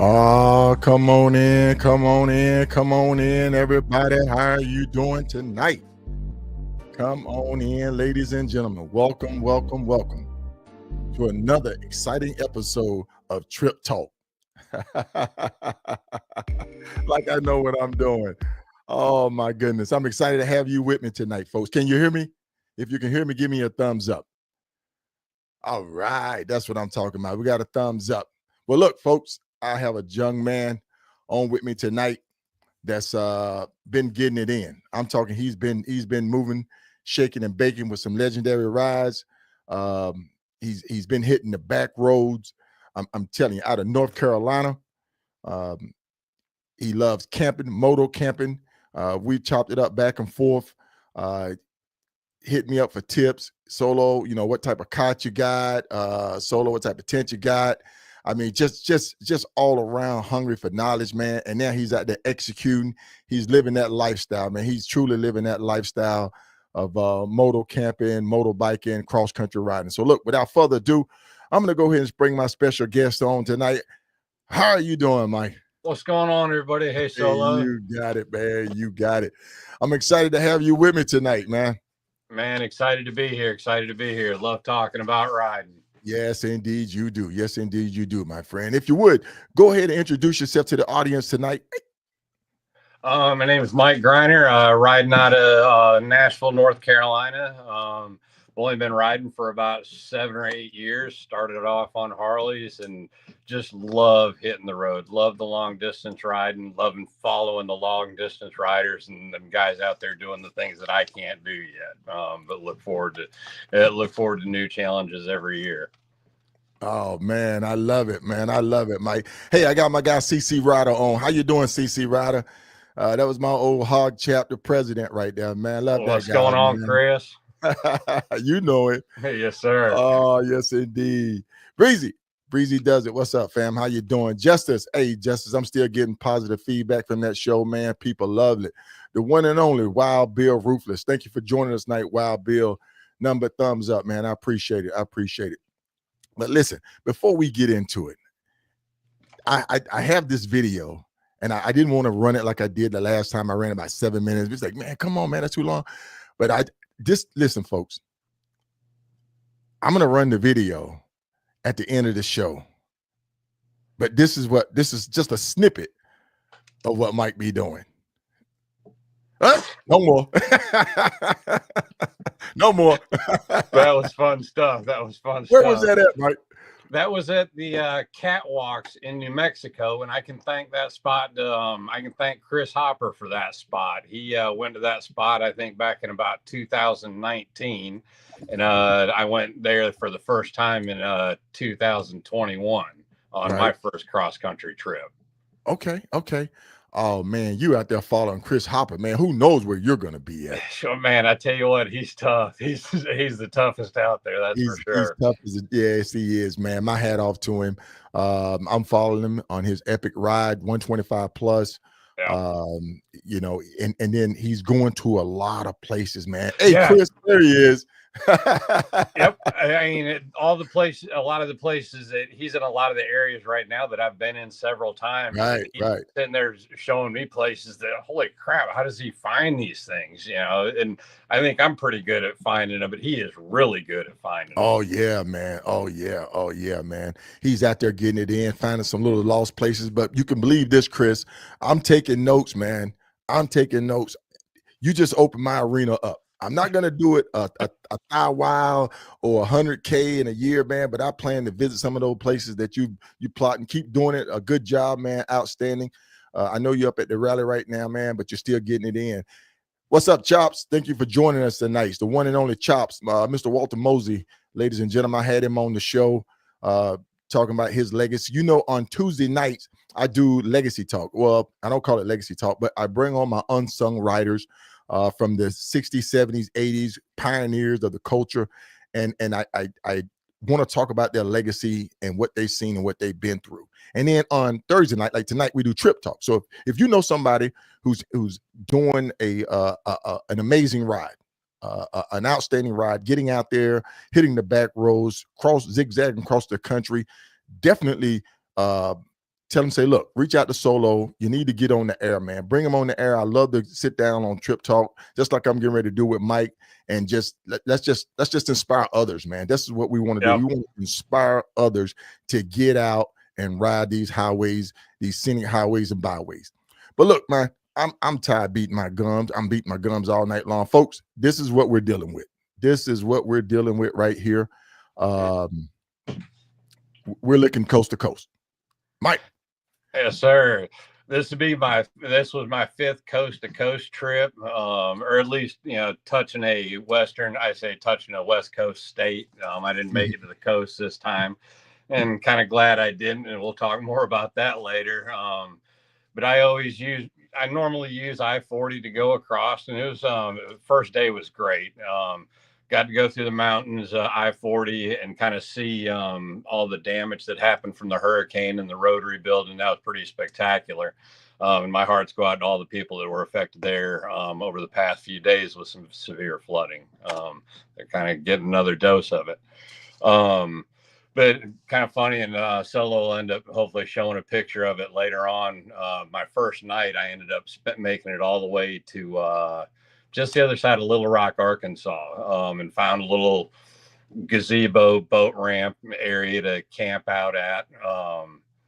Oh, come on in, come on in, come on in, everybody. How are you doing tonight? Come on in, ladies and gentlemen. Welcome, welcome, welcome to another exciting episode of Trip Talk. Like I know what I'm doing. Oh, my goodness. I'm excited to have you with me tonight, folks. Can you hear me? If you can hear me, give me a thumbs up. All right. That's what I'm talking about. We got a thumbs up. Well, look, folks, I have a young man on with me tonight that's been getting it in. I'm talking he's been moving, shaking and baking with some legendary rides. He's been hitting the back roads. I'm telling you, out of North Carolina. Um, he loves camping, moto-camping. We chopped it up back and forth. Uh, Hit me up for tips. Solo, what type of cot you got, solo, what type of tent you got. I mean, just all around hungry for knowledge, man. And now he's out there executing. He's living that lifestyle, man. He's truly living that lifestyle of moto camping, motorbiking, cross country riding. So look, without further ado, I'm gonna go ahead and bring my special guest on tonight. How are you doing, Mike? What's going on, everybody? Hey, Hey, Solo. you got it, man. You got it. I'm excited to have you with me tonight, man. Man, excited to be here. Excited to be here. Love talking about riding. Yes, indeed you do. Yes, indeed you do, my friend. If you would, go ahead and introduce yourself to the audience tonight. My name is Mike Greiner, riding out of Nashville, North Carolina. Only been riding for about 7 or 8 years. Started off on Harleys and just love hitting the road. Love the long distance riding. Loving following the long distance riders and them guys out there doing the things that I can't do yet. But look forward to new challenges every year. Oh man, I love it, man. I love it, Mike. Hey, I got my guy CC Ryder on. How you doing, CC Ryder? That was my old hog chapter president right there, man. Love What's that guy, going on, man. Chris? You know it. Yes, sir. Oh, yes, indeed. Breezy does it. What's up, fam? How you doing? Justice, hey, Justice, I'm still getting positive feedback from that show, man. People loved it. The one and only Wild Bill Ruthless. Thank you for joining us tonight, Wild Bill. Number thumbs up, man. I appreciate it. I appreciate it. But listen, before we get into it, I have this video, and I didn't want to run it like I did the last time I ran about 7 minutes. It's like, man, come on, man, that's too long. But listen, folks. I'm gonna run the video at the end of the show. But this is just a snippet of what Mike be doing. No more. No more. That was fun stuff. Where was that at, Mike? That was at the catwalks in New Mexico, and I can thank that spot. I can thank Chris Hopper for that spot. He went to that spot, I think, back in about 2019, and I went there for the first time in 2021 on my first cross country trip. Okay. Oh man, you out there following Chris Hopper, man. Who knows where you're gonna be at? Sure, man. I tell you what, he's tough. He's the toughest out there. That's for sure. He's tough as yes, he is, man. My hat off to him. I'm following him on his epic ride, 125 plus. Yeah. And then he's going to a lot of places, man. Hey, Chris, there he is. Yep. I mean, a lot of the places that he's in, a lot of the areas right now that I've been in several times. Right. Sitting there showing me places that, holy crap, how does he find these things? And I think I'm pretty good at finding them, but he is really good at finding them. Oh yeah, man. Oh yeah, man. He's out there getting it in, finding some little lost places. But you can believe this, Chris. I'm taking notes, man. I'm taking notes. You just opened my arena up. I'm not gonna do it a thigh while or 100K in a year, man. But I plan to visit some of those places that you plot and keep doing it. A good job, man. Outstanding. I know you're up at the rally right now, man, but you're still getting it in. What's up, Chops? Thank you for joining us tonight. It's the one and only Chops, Mr. Walter Mosey, ladies and gentlemen. I had him on the show talking about his legacy. On Tuesday nights, I do legacy talk. Well, I don't call it legacy talk, but I bring on my unsung riders from the 60s, 70s, 80s, pioneers of the culture. And I want to talk about their legacy and what they've seen and what they've been through. And then on Thursday night, like tonight, we do trip talk. So if you know somebody who's doing an amazing ride, an outstanding ride, getting out there, hitting the back roads, zigzagging across the country, definitely tell them, say, look, reach out to Solo. You need to get on the air, man. Bring them on the air. I love to sit down on Trip Talk, just like I'm getting ready to do with Mike, and let's just inspire others, man. This is what we want to do. Yep. We want to inspire others to get out and ride these highways, these scenic highways and byways. But look, man, I'm tired beating my gums. I'm beating my gums all night long, folks. This is what we're dealing with. This is what we're dealing with right here. We're looking coast to coast. Mike. Yes, sir. This was my 5th coast to coast trip, or at least, touching a West Coast state. I didn't make it to the coast this time, and kind of glad I didn't. And we'll talk more about that later. But I normally use I-40 to go across, and it was the first day was great. Got to go through the mountains, I-40, and kind of see all the damage that happened from the hurricane and the road rebuilding. That was pretty spectacular. And my hearts go out to all the people that were affected there over the past few days with some severe flooding. They're kind of getting another dose of it. But kind of funny, and Solo will end up hopefully showing a picture of it later on. My first night, I ended up making it all the way to just the other side of Little Rock, Arkansas, and found a little gazebo boat ramp area to camp out at.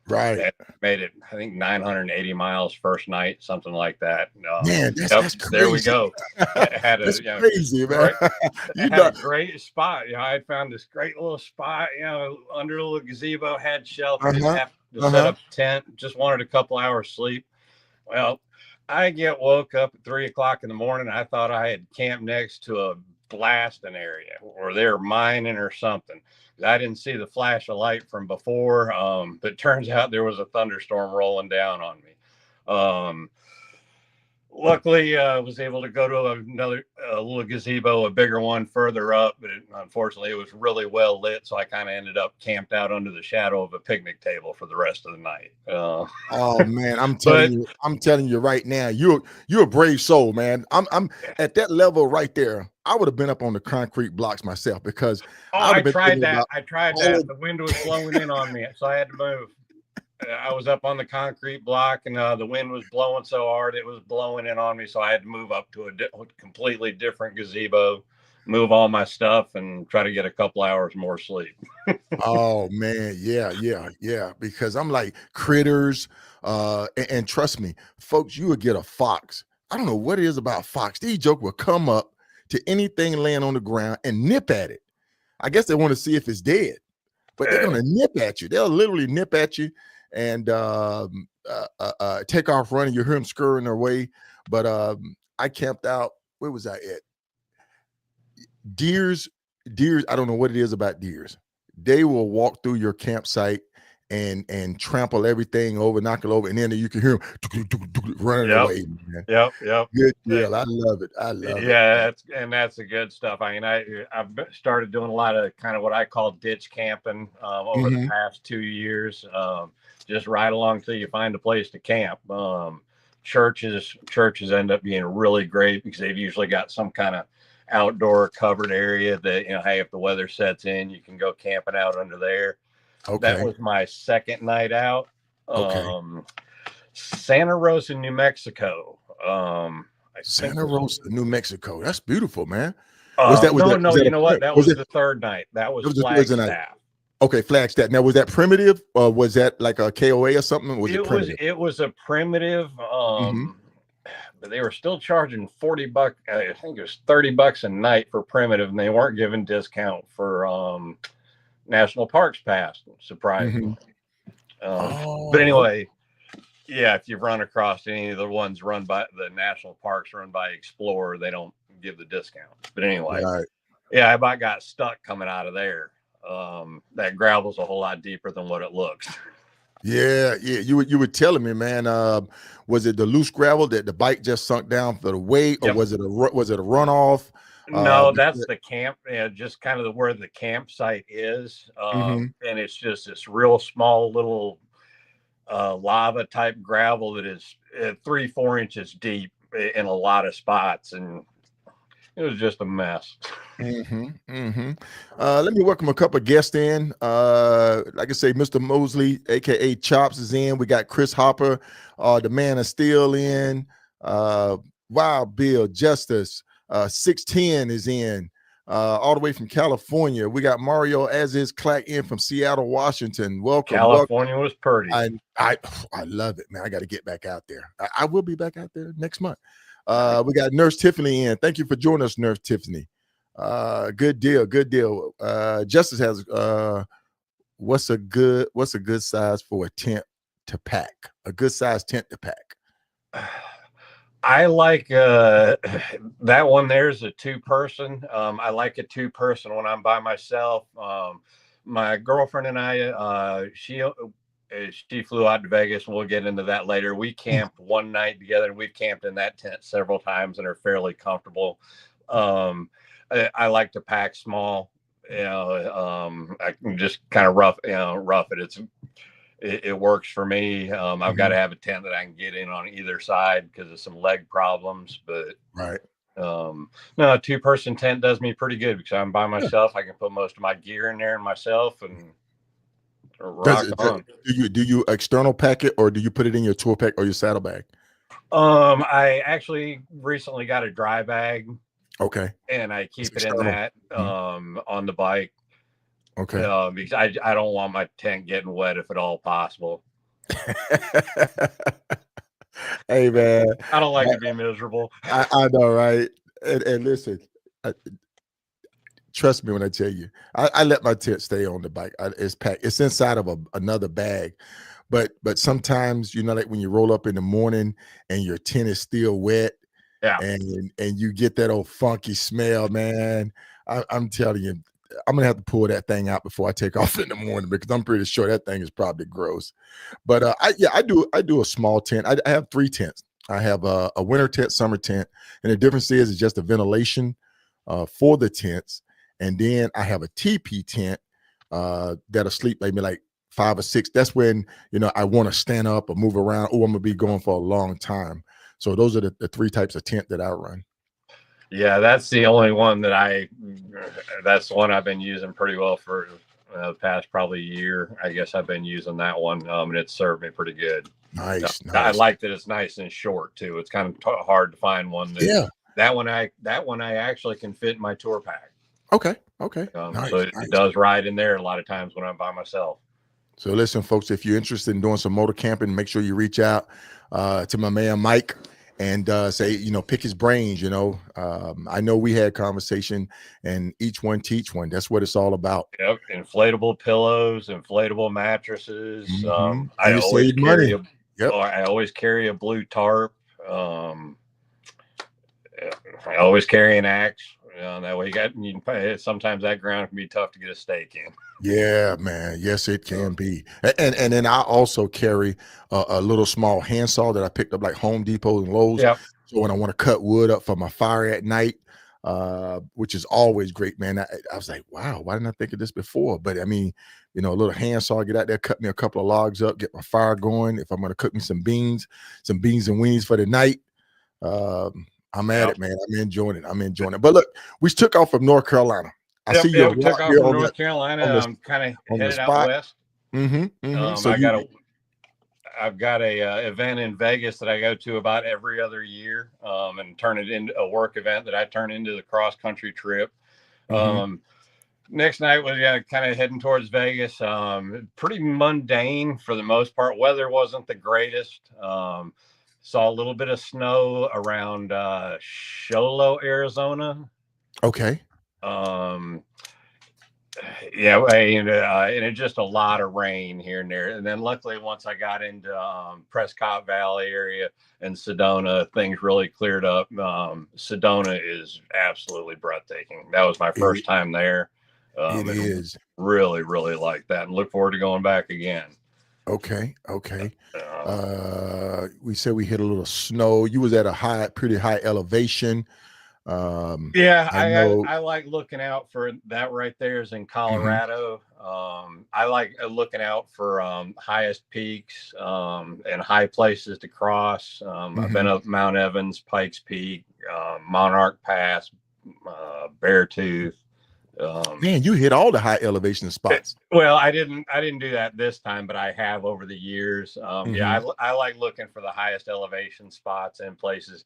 Right. Made it, I think, 980 miles first night, something like that. Man, that's crazy. There we go. That's crazy, man. Had a great spot. I had found this great little spot, under a little gazebo, had shelter, didn't have to set up a tent, just wanted a couple hours sleep. Well, I get woke up at 3 o'clock in the morning. I thought I had camped next to a blasting area, or they're mining or something. I didn't see the flash of light from before, but it turns out there was a thunderstorm rolling down on me. Luckily, I was able to go to another little gazebo, a bigger one further up, but unfortunately it was really well lit, so I kind of ended up camped out under the shadow of a picnic table for the rest of the night. Oh man, I'm telling you right now, you're a brave soul, man. I'm at that level right there. I would have been up on the concrete blocks myself, because I tried that. The wind was blowing in on me, so I had to move. I was up on the concrete block, and the wind was blowing so hard it was blowing in on me, so I had to move up to a completely different gazebo, move all my stuff, and try to get a couple hours more sleep. Oh man, yeah, because I'm like critters, and trust me, folks, you would get a fox. I don't know what it is about fox. These jokers will come up to anything laying on the ground and nip at it. I guess they want to see if it's dead, but they're gonna nip at you. They'll literally nip at you and take off running. You hear them scurrying their way. But I camped out. Where was I at? Deers. I don't know what it is about deers. They will walk through your campsite and trample everything over, knock it over, and then you can hear them running away. Man. Yep. Good deal. I love it. Yeah, that's the good stuff. I mean, I've started doing a lot of kind of what I call ditch camping over the past 2 years. Just ride along till you find a place to camp. Churches end up being really great because they've usually got some kind of outdoor covered area that, hey, if the weather sets in, you can go camping out under there. Okay. That was my second night out. Santa Rosa, New Mexico. Santa Rosa, New Mexico. That's beautiful, man. That was the third night. That was Flagstaff. Okay, Flagstaff. Now, was that primitive, or was that like a KOA or something? It was a primitive. But they were still charging $40. I think it was $30 a night for primitive, and they weren't giving discount for National Parks Pass, surprisingly. But anyway, yeah, if you've run across any of the ones run by the national parks run by Explorer, they don't give the discount. But anyway, yeah, I about got stuck coming out of there. That gravel's a whole lot deeper than what it looks. Yeah. You were telling me, man. Was it the loose gravel that the bike just sunk down for the weight, or was it a runoff? No, that's the camp. Just kind of where the campsite is, and it's just this real small little lava type gravel that is 3-4 inches deep in a lot of spots, and It was just a mess. Let me welcome a couple of guests in. Like I say, Mr. Mosley, aka Chops, is in. We got Chris Hopper, the man of steel, in. Wild Bill Justice, 610 is in. All the way from California. We got Mario as is Clack in from Seattle, Washington. Welcome, welcome. California was pretty. I love it, man. I got to get back out there. I will be back out there next month. We got Nurse Tiffany in. Thank you for joining us, Nurse Tiffany. Good deal. Justice has what's a good size for a tent to pack? A good size tent to pack. I like that one. There's a 2-person. I like a 2-person when I'm by myself. My girlfriend and I, she flew out to Vegas, and we'll get into that later. We camped one night together, and we've camped in that tent several times and are fairly comfortable. I like to pack small. I can just kind of rough it. It works for me. I've got to have a tent that I can get in on either side because of some leg problems. But right. No, a 2-person tent does me pretty good because I'm by myself. I can put most of my gear in there and myself and rock on. Do you external pack it, or do you put it in your tour pack or your saddlebag? I actually recently got a dry bag. Okay. And I keep it in that on the bike. Okay. Because I don't want my tent getting wet if at all possible. Hey, man. I don't like to be miserable. I know, right? And listen, trust me when I tell you, I let my tent stay on the bike. It's packed. It's inside of another bag. But sometimes, like when you roll up in the morning and your tent is still wet, and you get that old funky smell, man. I'm telling you, I'm gonna have to pull that thing out before I take off in the morning because I'm pretty sure that thing is probably gross. But I do a small tent. I have 3 tents. I have a winter tent, summer tent, and the difference is it's just the ventilation for the tents, and then I have a TP tent that'll sleep maybe like 5 or 6. That's when I want to stand up or move around. Oh, I'm gonna be going for a long time. So those are the 3 types of tent that I run. Yeah, that's the only one that's the one I've been using pretty well for the past probably year. I guess I've been using that one, and it's served me pretty good. Nice. I like that it's nice and short too. It's kind of hard to find one. That one I actually can fit in my tour pack. Okay. Nice, so it does ride in there a lot of times when I'm by myself. So listen, folks, if you're interested in doing some motor camping, make sure you reach out to my man Mike and say, pick his brains. I know we had conversation, and each one teach one. That's what it's all about. Yep, inflatable pillows, inflatable mattresses. I always carry I always carry a blue tarp. I always carry an axe. That way you can sometimes that ground can be tough to get a stake in. Yeah, man. Yes, it can be. And then I also carry a little small handsaw that I picked up like Home Depot and Lowe's. Yep. So when I want to cut wood up for my fire at night, which is always great, man. I was like, wow, why didn't I think of this before? But I mean, a little handsaw, get out there, cut me a couple of logs up, get my fire going. If I'm going to cook me some beans and weenies for the night, I'm at it, man. I'm enjoying it. But look, we took off from North Carolina. I see you took off from North Carolina. I'm kind of headed out west. So I've got a event in Vegas that I go to about every other year, and turn it into a work event that I turn into the cross country trip. Next night was kind of heading towards Vegas. Pretty mundane for the most part. Weather wasn't the greatest. Saw a little bit of snow around Sholo, Arizona. Okay. And it's just a lot of rain here and there. And then luckily, once I got into Prescott Valley area and Sedona, things really cleared up. Sedona is absolutely breathtaking. That was my first time there. It is. Really, really like that, and look forward to going back again. Okay. We said we hit a little snow. You was at a pretty high elevation. I like looking out for that right there is in Colorado. I like looking out for highest peaks and high places to cross. I've been up Mount Evans, Pikes Peak, Monarch Pass, Beartooth. Man, you hit all the high elevation spots. Well, I didn't do that this time, but I have over the years. Yeah, I like looking for the highest elevation spots and places,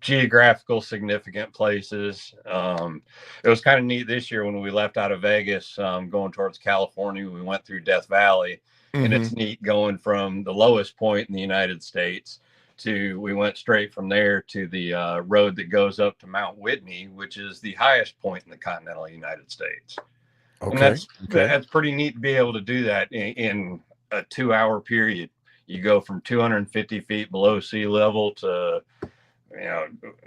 geographical significant places. It was kind of neat this year when we left out of Vegas, going towards California. We went through Death Valley, and it's neat going from the lowest point in the United States we went straight from there to the road that goes up to Mount Whitney, which is the highest point in the continental United States. Okay. And that's pretty neat to be able to do that in a 2-hour period. You go from 250 feet below sea level to, I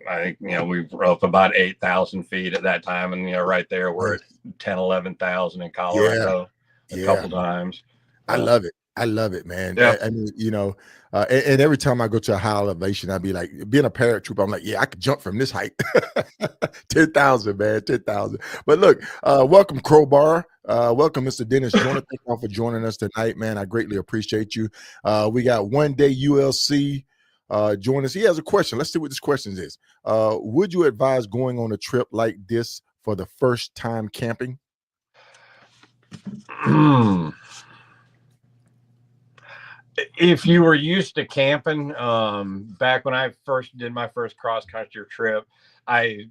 think, we were up about 8,000 feet at that time. And, right there, we're at 10, 11,000 in Colorado a couple times. I love it. I love it, man. Yeah. I mean, and every time I go to a high elevation, I'd be like, being a paratrooper, I'm like, yeah, I could jump from this height. 10,000, man, 10,000. But look, welcome, Crowbar. Welcome, Mr. Dennis Joyner. Thank you all for joining us tonight, man. I greatly appreciate you. We got One Day ULC join us. He has a question. Let's see what this question is. Would you advise going on a trip like this for the first time camping? If you were used to camping, back when I first did my first cross country trip, I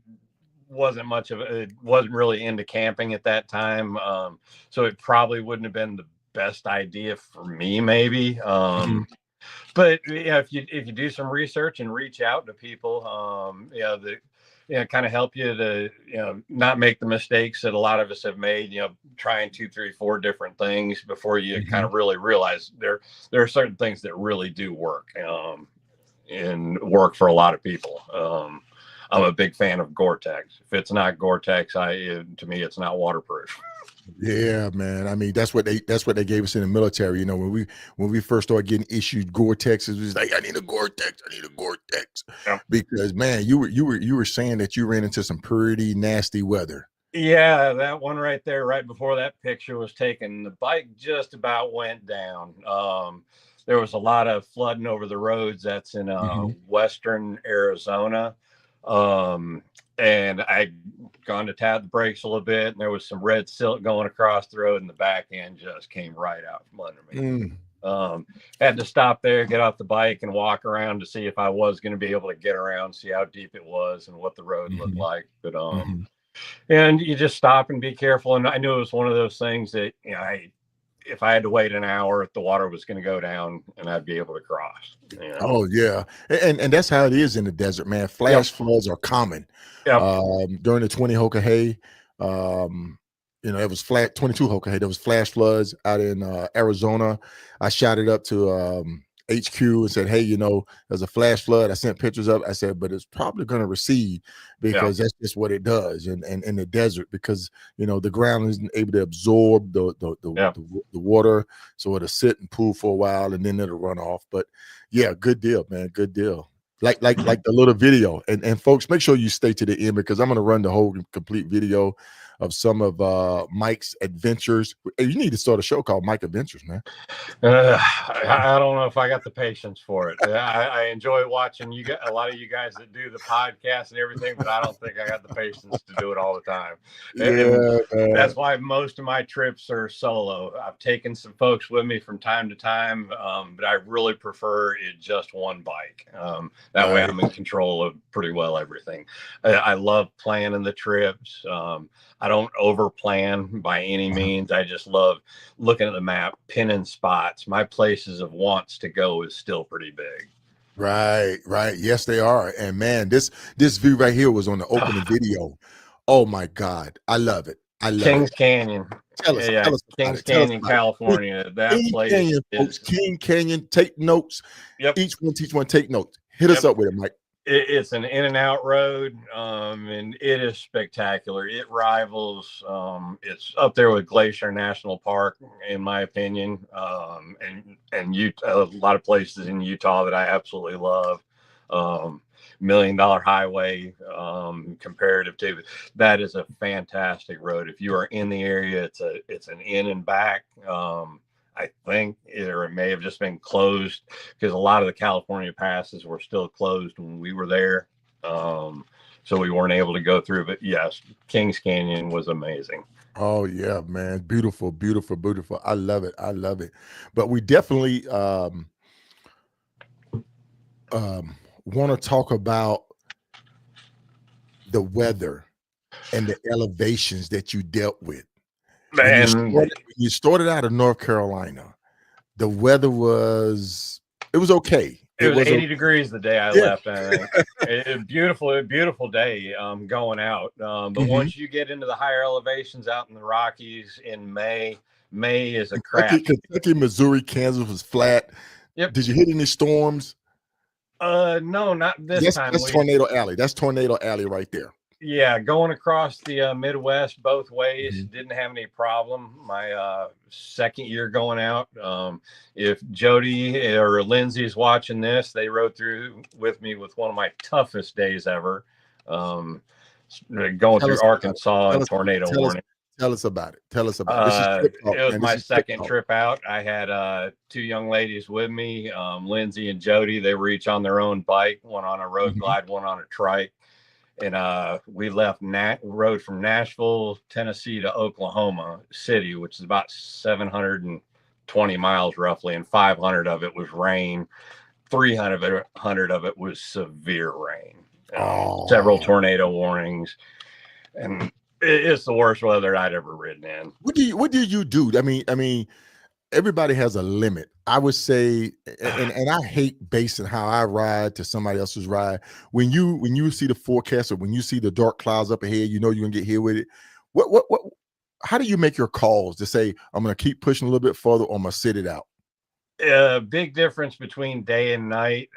wasn't really into camping at that time. So it probably wouldn't have been the best idea for me, maybe. But if you do some research and reach out to people, kind of help you to, not make the mistakes that a lot of us have made, trying 2, 3, 4 different things before you kind of really realize there are certain things that really do work, and work for a lot of people. I'm a big fan of Gore-Tex. If it's not Gore-Tex, to me, it's not waterproof. Yeah, man. I mean, that's what they gave us in the military. When we first started getting issued Gore-Tex, it was like, I need a Gore-Tex. Yeah. Because, man, you were saying that you ran into some pretty nasty weather. Yeah, that one right there, right before that picture was taken, the bike just about went down. There was a lot of flooding over the roads. That's in western Arizona. And I'd gone to tap the brakes a little bit, and there was some red silt going across the road, and the back end just came right out from under me. Had to stop there, get off the bike, and walk around to see if I was going to be able to get around, see how deep it was and what the road looked like. But and you just stop and be careful. And I knew it was one of those things that, if I had to wait an hour, the water was going to go down and I'd be able to cross. Oh yeah. And that's how it is in the desert, man. Flash floods are common. During the 20 Hoka Hay, it was 22 Hoka Hay. There was flash floods out in Arizona. I shot it up to HQ and said, hey, there's a flash flood. I sent pictures up. I said, but it's probably going to recede because that's just what it does in the desert, because the ground isn't able to absorb the water, so it'll sit and pool for a while and then it'll run off. But yeah, good deal, man. Good deal. Like the little video, and folks, make sure you stay to the end, because I'm going to run the whole complete video of some of Mike's adventures. You need to start a show called Mike Adventures, man. I don't know if I got the patience for it. I enjoy watching a lot of you guys that do the podcast and everything, but I don't think I got the patience to do it all the time. And that's why most of my trips are solo. I've taken some folks with me from time to time, but I really prefer it just one bike. That way I'm in control of pretty well everything. I love planning the trips. I don't over plan by any means. I just love looking at the map, pinning spots. My places of wants to go is still pretty big. Right. Yes, they are. And man, this view right here was on the opening video. Oh my God. I love it. Kings Canyon. Tell us Kings Canyon, California. That place Canyon, folks. King Canyon. Take notes. Yep. Each one teach one. Take notes. Hit us up with it, Mike. It's an in and out road, and it is spectacular. It rivals, it's up there with Glacier National Park, in my opinion, and Utah, a lot of places in Utah that I absolutely love. $1 Million Highway, comparative to that, is a fantastic road. If you are in the area, it's an in and back. I think it may have just been closed because a lot of the California passes were still closed when we were there. So we weren't able to go through. But yes, Kings Canyon was amazing. Oh yeah, man. Beautiful, beautiful, beautiful. I love it. I love it. But we definitely want to talk about the weather and the elevations that you dealt with. When you started out of North Carolina, the weather was okay. It was 80 okay. degrees the day I left. I think beautiful day going out. But once you get into the higher elevations out in the Rockies in May is a crap. Kentucky, Missouri, Kansas was flat. Yep. Did you hit any storms? No, not this time. That's Tornado Alley. That's Tornado Alley right there. Yeah, going across the Midwest both ways, didn't have any problem. My second year going out, if Jody or Lindsay's watching this, they rode through with me with one of my toughest days ever, going through Arkansas and tornado warning. Tell us about it. Tell us about it. It was my second trip out. I had two young ladies with me, Lindsay and Jody. They were each on their own bike, one on a road glide, one on a trike. And we rode from Nashville, Tennessee to Oklahoma City, which is about 720 miles roughly, and 500 of it was rain. 300 of it was severe rain. Several tornado warnings, and it's the worst weather I'd ever ridden in. What do you do? I mean, everybody has a limit. I would say, and I hate basing how I ride to somebody else's ride. When you see the forecast or when you see the dark clouds up ahead, you know you're gonna get hit with it. What how do you make your calls to say I'm gonna keep pushing a little bit further or I'm gonna sit it out? Big difference between day and night.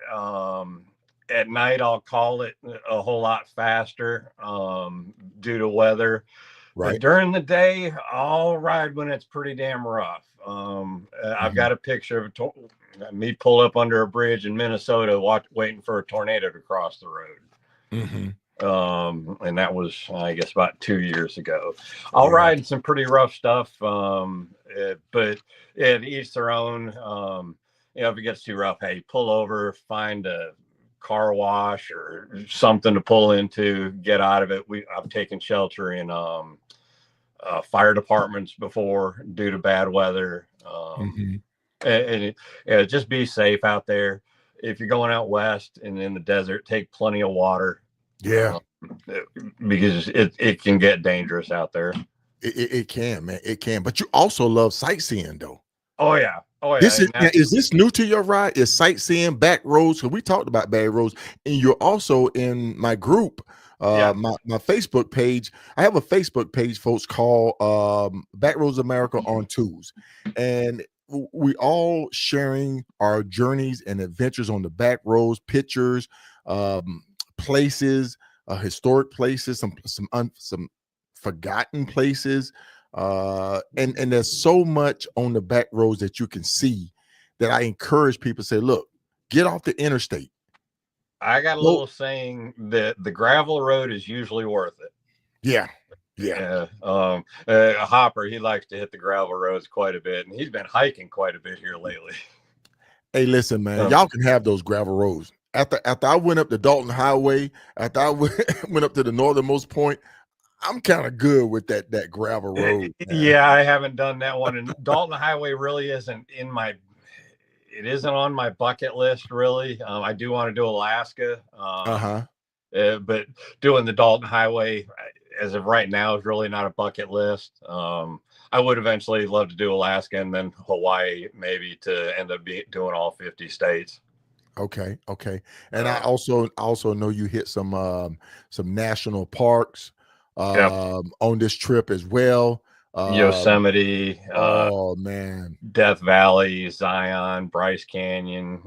At night, I'll call it a whole lot faster due to weather. Right. But during the day, I'll ride when it's pretty damn rough. I've got a picture of me pull up under a bridge in Minnesota, waiting for a tornado to cross the road. And that was, I guess, about 2 years ago. I'll ride some pretty rough stuff, but each their own. If it gets too rough, hey, pull over, find a car wash or something to pull into, get out of it. I've taken shelter in fire departments before due to bad weather. And just be safe out there. If you're going out west and in the desert, take plenty of water. Yeah, because it can get dangerous out there. It can, man. It can. But you also love sightseeing, though. Oh yeah. Is this new to your ride? Is sightseeing back roads? Because we talked about back roads, and you're also in my group, my Facebook page. I have a Facebook page, folks, called Back Roads America on Twos, and we all sharing our journeys and adventures on the back roads, pictures, places, historic places, some forgotten places. And there's so much on the back roads that you can see that I encourage people to say, look, get off the interstate. I got a little saying that the gravel road is usually worth it. Yeah. Hopper, he likes to hit the gravel roads quite a bit, and he's been hiking quite a bit here lately. Hey, listen, man, y'all can have those gravel roads. After I went up the Dalton Highway, after I went up to the northernmost point, I'm kind of good with that gravel road. Yeah, I haven't done that one. And Dalton Highway really isn't it isn't on my bucket list, really. I do want to do Alaska. But doing the Dalton Highway as of right now is really not a bucket list. I would eventually love to do Alaska and then Hawaii, maybe, to end up doing all 50 states. Okay. And I also know you hit some national parks on this trip as well. Yosemite, oh man, Death Valley, Zion, Bryce Canyon.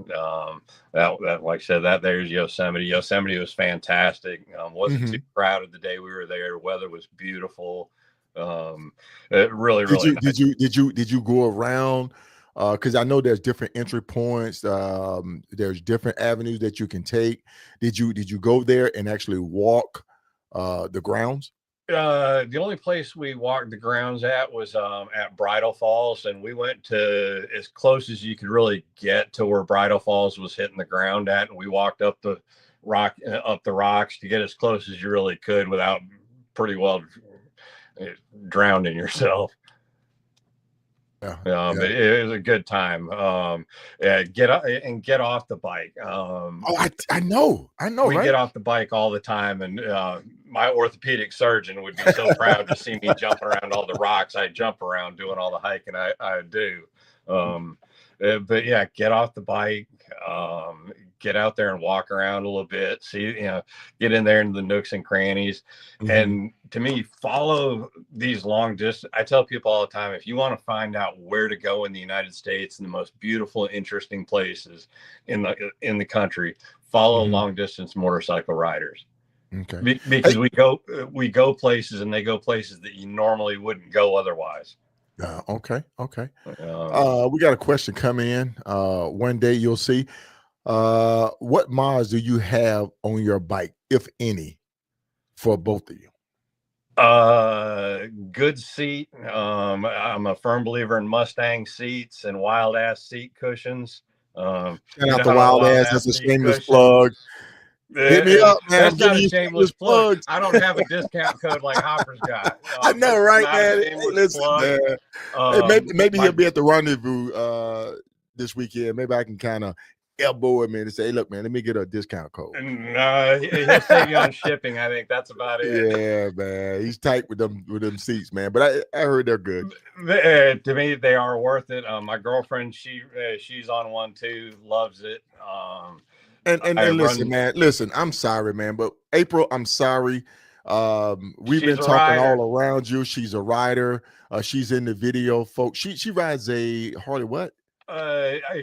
That like I said, there's Yosemite. Yosemite was fantastic. Wasn't too crowded the day we were there. Weather was beautiful. It really nice. Did you go around? Because I know there's different entry points. There's different avenues that you can take. Did you go there and actually walk the grounds? The only place we walked the grounds at was at Bridal Falls, and we went to as close as you could really get to where Bridal Falls was hitting the ground at, and we walked up the up the rocks to get as close as you really could without pretty well drowning yourself. Yeah, But it was a good time. Yeah, get off the bike. I know, we right? get off the bike all the time, and my orthopedic surgeon would be so proud to see me jumping around all the rocks I jump around doing all the hiking I do. But yeah, get off the bike, get out there and walk around a little bit, see, get in there into the nooks and crannies. And to me, follow these long distance. I tell people all the time, if you want to find out where to go in the United States and the most beautiful, interesting places in the country, follow long distance motorcycle riders. Okay. Because we go places, and they go places that you normally wouldn't go otherwise. Okay. We got a question coming in. One day you'll see. What mods do you have on your bike, if any, for both of you? Good seat. I'm a firm believer in Mustang seats and wild ass seat cushions. Shout out the wild ass. That's a shameless plug. Hit me up, man. That's not a shameless plug. I don't have a discount code like Hopper's got. I know, right, man? Hey, listen, man. Maybe he'll be at the rendezvous this weekend. Maybe I can kind of elbow him in and say, hey, look, man, let me get a discount code. He'll save you on shipping. I think that's about it. Yeah, man. He's tight with them seats, man. But I heard they're good. To me, they are worth it. My girlfriend, she's on one too, loves it. And listen, man, I'm sorry, man, but April, I'm sorry. We've been talking all around you. She's a rider. She's in the video, folks. She rides a Harley what?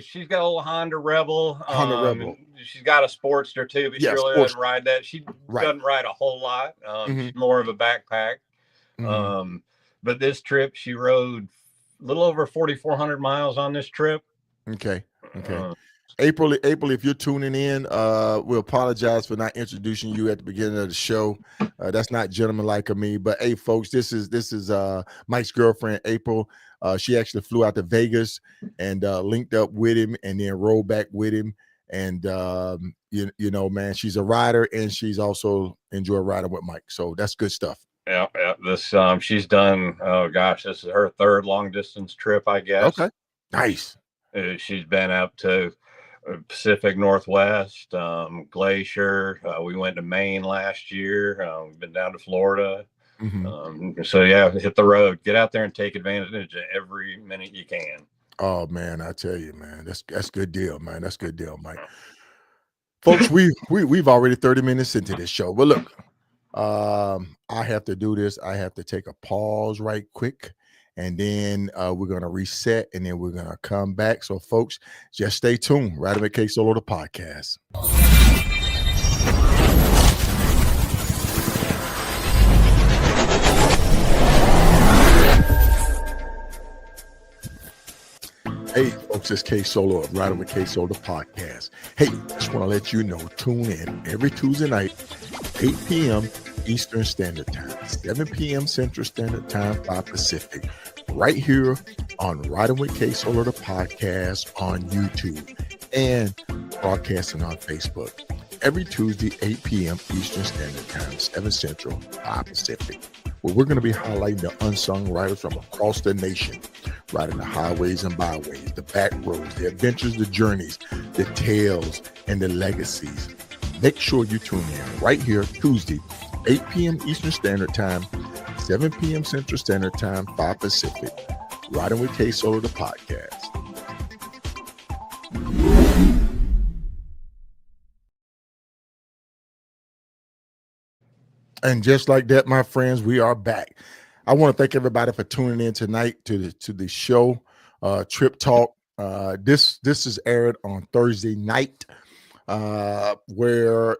She's got a little Honda Rebel. Rebel. She's got a Sportster too, but she really doesn't ride that. She doesn't ride a whole lot. She's more of a backpack. But this trip, she rode a little over 4,400 miles on this trip. Okay. April, if you're tuning in, we apologize for not introducing you at the beginning of the show. That's not gentlemanlike of me. But hey, folks, this is Mike's girlfriend, April. She actually flew out to Vegas and linked up with him, and then rolled back with him. And you know, man, she's a rider, and she's also enjoyed riding with Mike. So that's good stuff. Yeah. This she's done. Oh gosh, this is her third long distance trip, I guess. Okay, nice. She's been up to Pacific Northwest, Glacier. We went to Maine last year. We've been down to Florida. So yeah, hit the road, get out there and take advantage of every minute you can. Oh man, I tell you, man, that's good deal, man. That's good deal, Mike. Folks, we've already 30 minutes into this show. But look, I have to do this. I have to take a pause right quick. And then we're going to reset, and then we're going to come back. So, folks, just stay tuned. Riding with K Solo, the podcast. Hey, folks, it's K Solo of Riding with K Solo, the podcast. Hey, just want to let you know, tune in every Tuesday night, 8 p.m. Eastern Standard Time, 7 p.m. Central Standard Time, 5 Pacific, right here on Riding with K Solo, the podcast on YouTube and broadcasting on Facebook. Every Tuesday, 8 p.m. Eastern Standard Time, 7 Central, 5 Pacific, where we're going to be highlighting the unsung riders from across the nation, riding the highways and byways, the back roads, the adventures, the journeys, the tales, and the legacies. Make sure you tune in right here, Tuesday, 8 p.m. Eastern Standard Time, 7 p.m. Central Standard Time, 5 Pacific. Riding with K Solo, the podcast. And just like that, my friends, we are back. I want to thank everybody for tuning in tonight to the show, Trip Talk. This is aired on Thursday night, where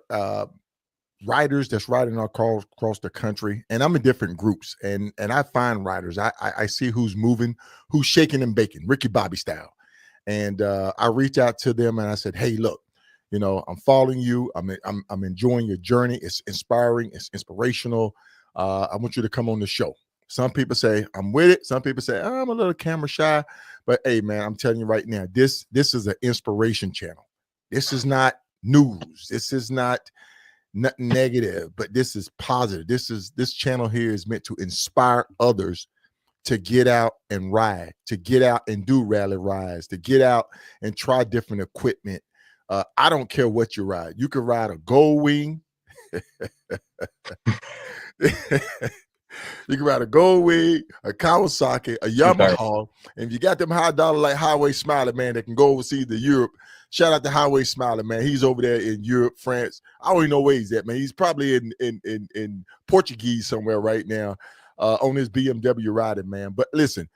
riders that's riding across the country, and I'm in different groups, and I find riders. I see who's moving, who's shaking and baking, Ricky Bobby style, and I reach out to them and I said, hey, look, you know, I'm following you. I'm enjoying your journey. It's inspiring. It's inspirational. I want you to come on the show. Some people say I'm with it. Some people say I'm a little camera shy, but hey, man, I'm telling you right now, this is an inspiration channel. This is not news. This is not nothing negative, but this is positive. This channel here is meant to inspire others to get out and ride, to get out and do rally rides, to get out and try different equipment. I don't care what you ride. You can ride a Gold Wing. You can ride a Gold Wing, a Kawasaki, a Yamaha, and if you got them high dollar like Highway Smiley, man, that can go overseas to Europe. Shout out to Highway Smiley, man. He's over there in Europe, France. I don't even know where he's at, man. He's probably in Portuguese somewhere right now on his BMW riding, man. But listen,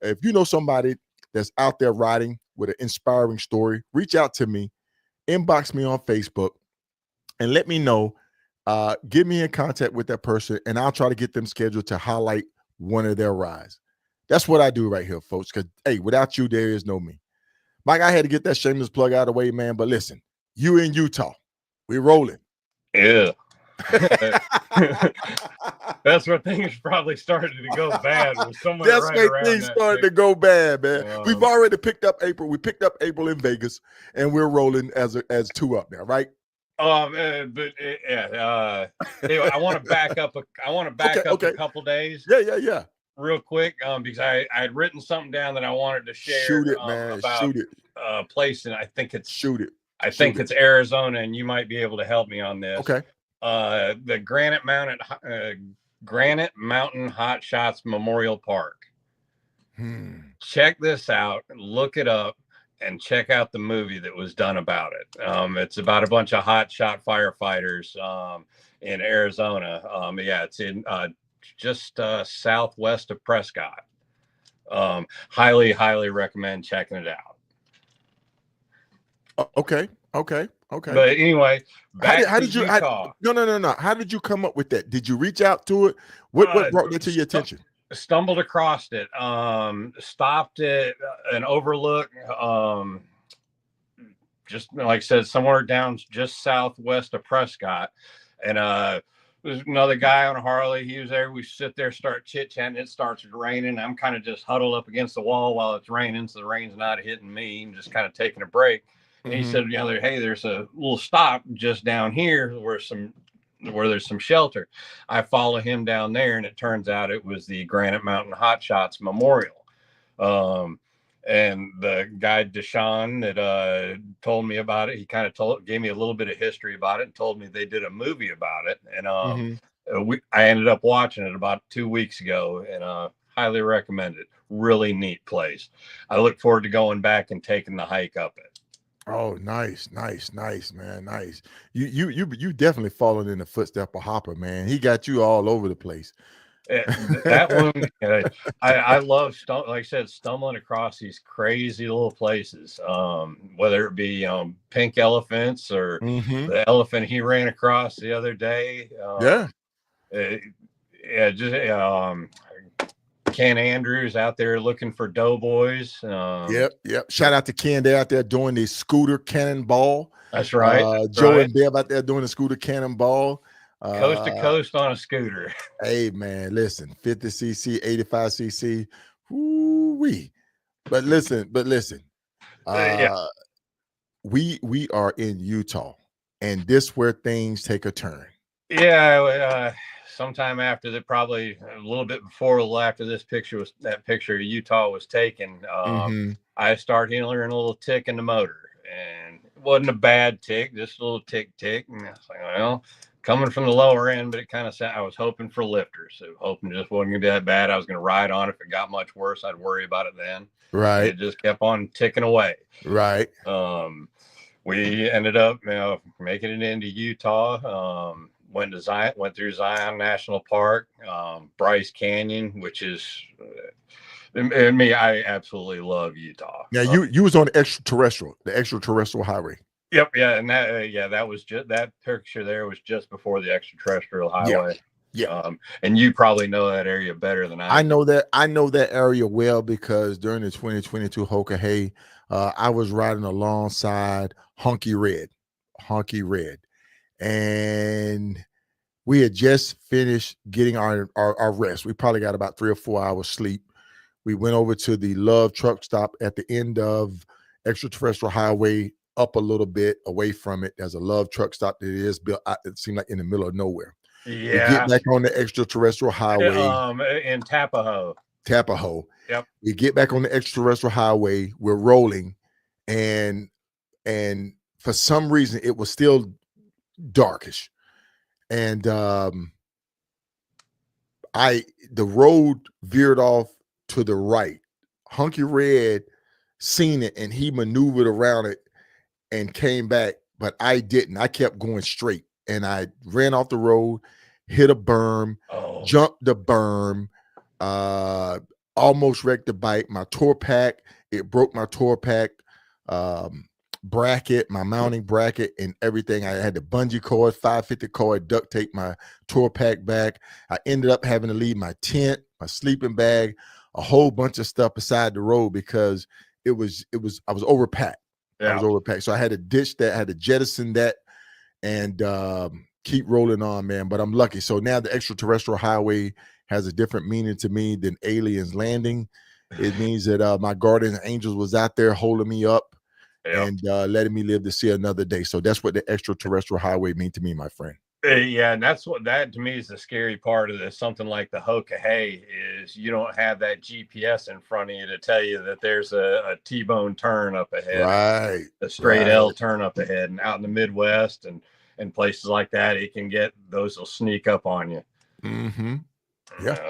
if you know somebody that's out there riding with an inspiring story, reach out to me, inbox me on Facebook, and let me know. Get me in contact with that person, and I'll try to get them scheduled to highlight one of their rides. That's what I do right here, folks, because, hey, without you, there is no me. Mike, I had to get that shameless plug out of the way, man, but listen, you in Utah. We're rolling. Yeah. That's where things probably started to go bad. That's where things started to go bad, man. We've already picked up April. We picked up April in Vegas, and we're rolling as two up now, right? Anyway, I want to back up. A couple days. Yeah. Real quick, because I had written something down that I wanted to share. Shoot it, man. About Shoot it. Place, and I think it's it's Arizona, and you might be able to help me on this. Okay. The Granite Mountain Hot Shots Memorial Park. Check this out. Look it up. And check out the movie that was done about it. It's about a bunch of hot shot firefighters in Arizona. It's in just southwest of Prescott. Highly recommend checking it out. Okay. But anyway, how did you? No. How did you come up with that? Did you reach out to it? What brought that to your attention? Stumbled across it, stopped at an overlook, just like I said, somewhere down just southwest of Prescott, and there's another guy on a Harley. He was there. We sit there, start chit-chatting. It starts raining. I'm kind of just huddled up against the wall while it's raining, so the rain's not hitting me. I'm just kind of taking a break. And he said, hey, there's a little stop just down here where there's some shelter. I follow him down there, and it turns out it was the Granite Mountain Hot Shots Memorial. And the guy Deshaun that told me about it, he kind of gave me a little bit of history about it and told me they did a movie about it. And I ended up watching it about 2 weeks ago, and highly recommend it. Really neat place. I look forward to going back and taking the hike up it. Oh, nice, man. Nice. You definitely fallen in the footstep of Hopper, man. He got you all over the place. That one, I love, like I said, stumbling across these crazy little places, whether it be pink elephants or the elephant he ran across the other day. Ken Andrews out there looking for doughboys. Yep. Shout out to Ken. They're out there doing the scooter cannonball. That's right. Joe and Bev out there doing the scooter cannonball. Coast to coast on a scooter. Hey, man, listen, 50cc, 85cc. Woo-wee. But listen. We are in Utah, and this where things take a turn. Yeah. Sometime after that, probably a little bit before or after that picture of Utah was taken, I started hearing a little tick in the motor, and it wasn't a bad tick, just a little tick. And I was like, well, coming from the lower end, but it kind of I was hoping for lifters, so hoping it just wasn't gonna be that bad. I was gonna ride on. If it got much worse, I'd worry about it then. Right. It just kept on ticking away. Right. We ended up, making it into Utah. Went through Zion National Park, Bryce Canyon, which is, and me, I absolutely love Utah. Now you was on the extraterrestrial highway. Yep, yeah, and that was just that picture there was just before the extraterrestrial highway. Yeah. And you probably know that area better than I know that area well because during the 2022 Hoka Hey, I was riding alongside Honky Red. And we had just finished getting our rest. We probably got about 3 or 4 hours sleep. We went over to the Love truck stop at the end of Extraterrestrial Highway up a little bit away from it. There's a Love truck stop that is built. It seemed like in the middle of nowhere. We get Yeah. back on the extraterrestrial highway, In Tappahoe. Tappahoe. Yep. We get back on the extraterrestrial highway. We're rolling, and for some reason it was still darkish, and the road veered off to the right. Hunky Red seen it and he maneuvered around it and came back, but I didn't. I kept going straight and I ran off the road, hit a berm, jumped the berm, almost wrecked the bike. My tour pack, it broke my tour pack bracket, my mounting bracket, and everything. I had the bungee cord, 550 cord, duct tape my tour pack back. I ended up having to leave my tent, my sleeping bag, a whole bunch of stuff beside the road because I was overpacked. Yeah. I was overpacked. So I had to ditch that, I had to jettison that and keep rolling on, man. But I'm lucky. So now the extraterrestrial highway has a different meaning to me than aliens landing. It means that my guardian angels was out there holding me up and letting me live to see another day. So that's what the extraterrestrial highway means to me, my friend. Yeah, and that's what that to me is the scary part of this. Something like the Hoka is you don't have that GPS in front of you to tell you that there's a T-bone turn up ahead, right? A straight L turn up ahead, and out in the Midwest and places like that, it can get those will sneak up on you. Mm-hmm. Yeah.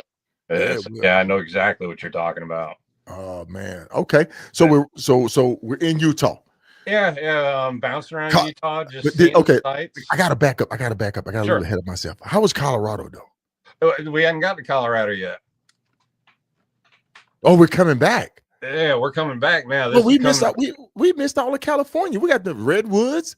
Yeah, I know exactly what you're talking about. Oh man. Okay. So we're in Utah. Yeah. Bouncing around Utah, just okay. sites. I gotta back up. I got a little ahead of myself. How was Colorado though? We hadn't got to Colorado yet. Oh, we're coming back. Yeah, we're coming back now. We missed out. We missed all of California. We got the redwoods.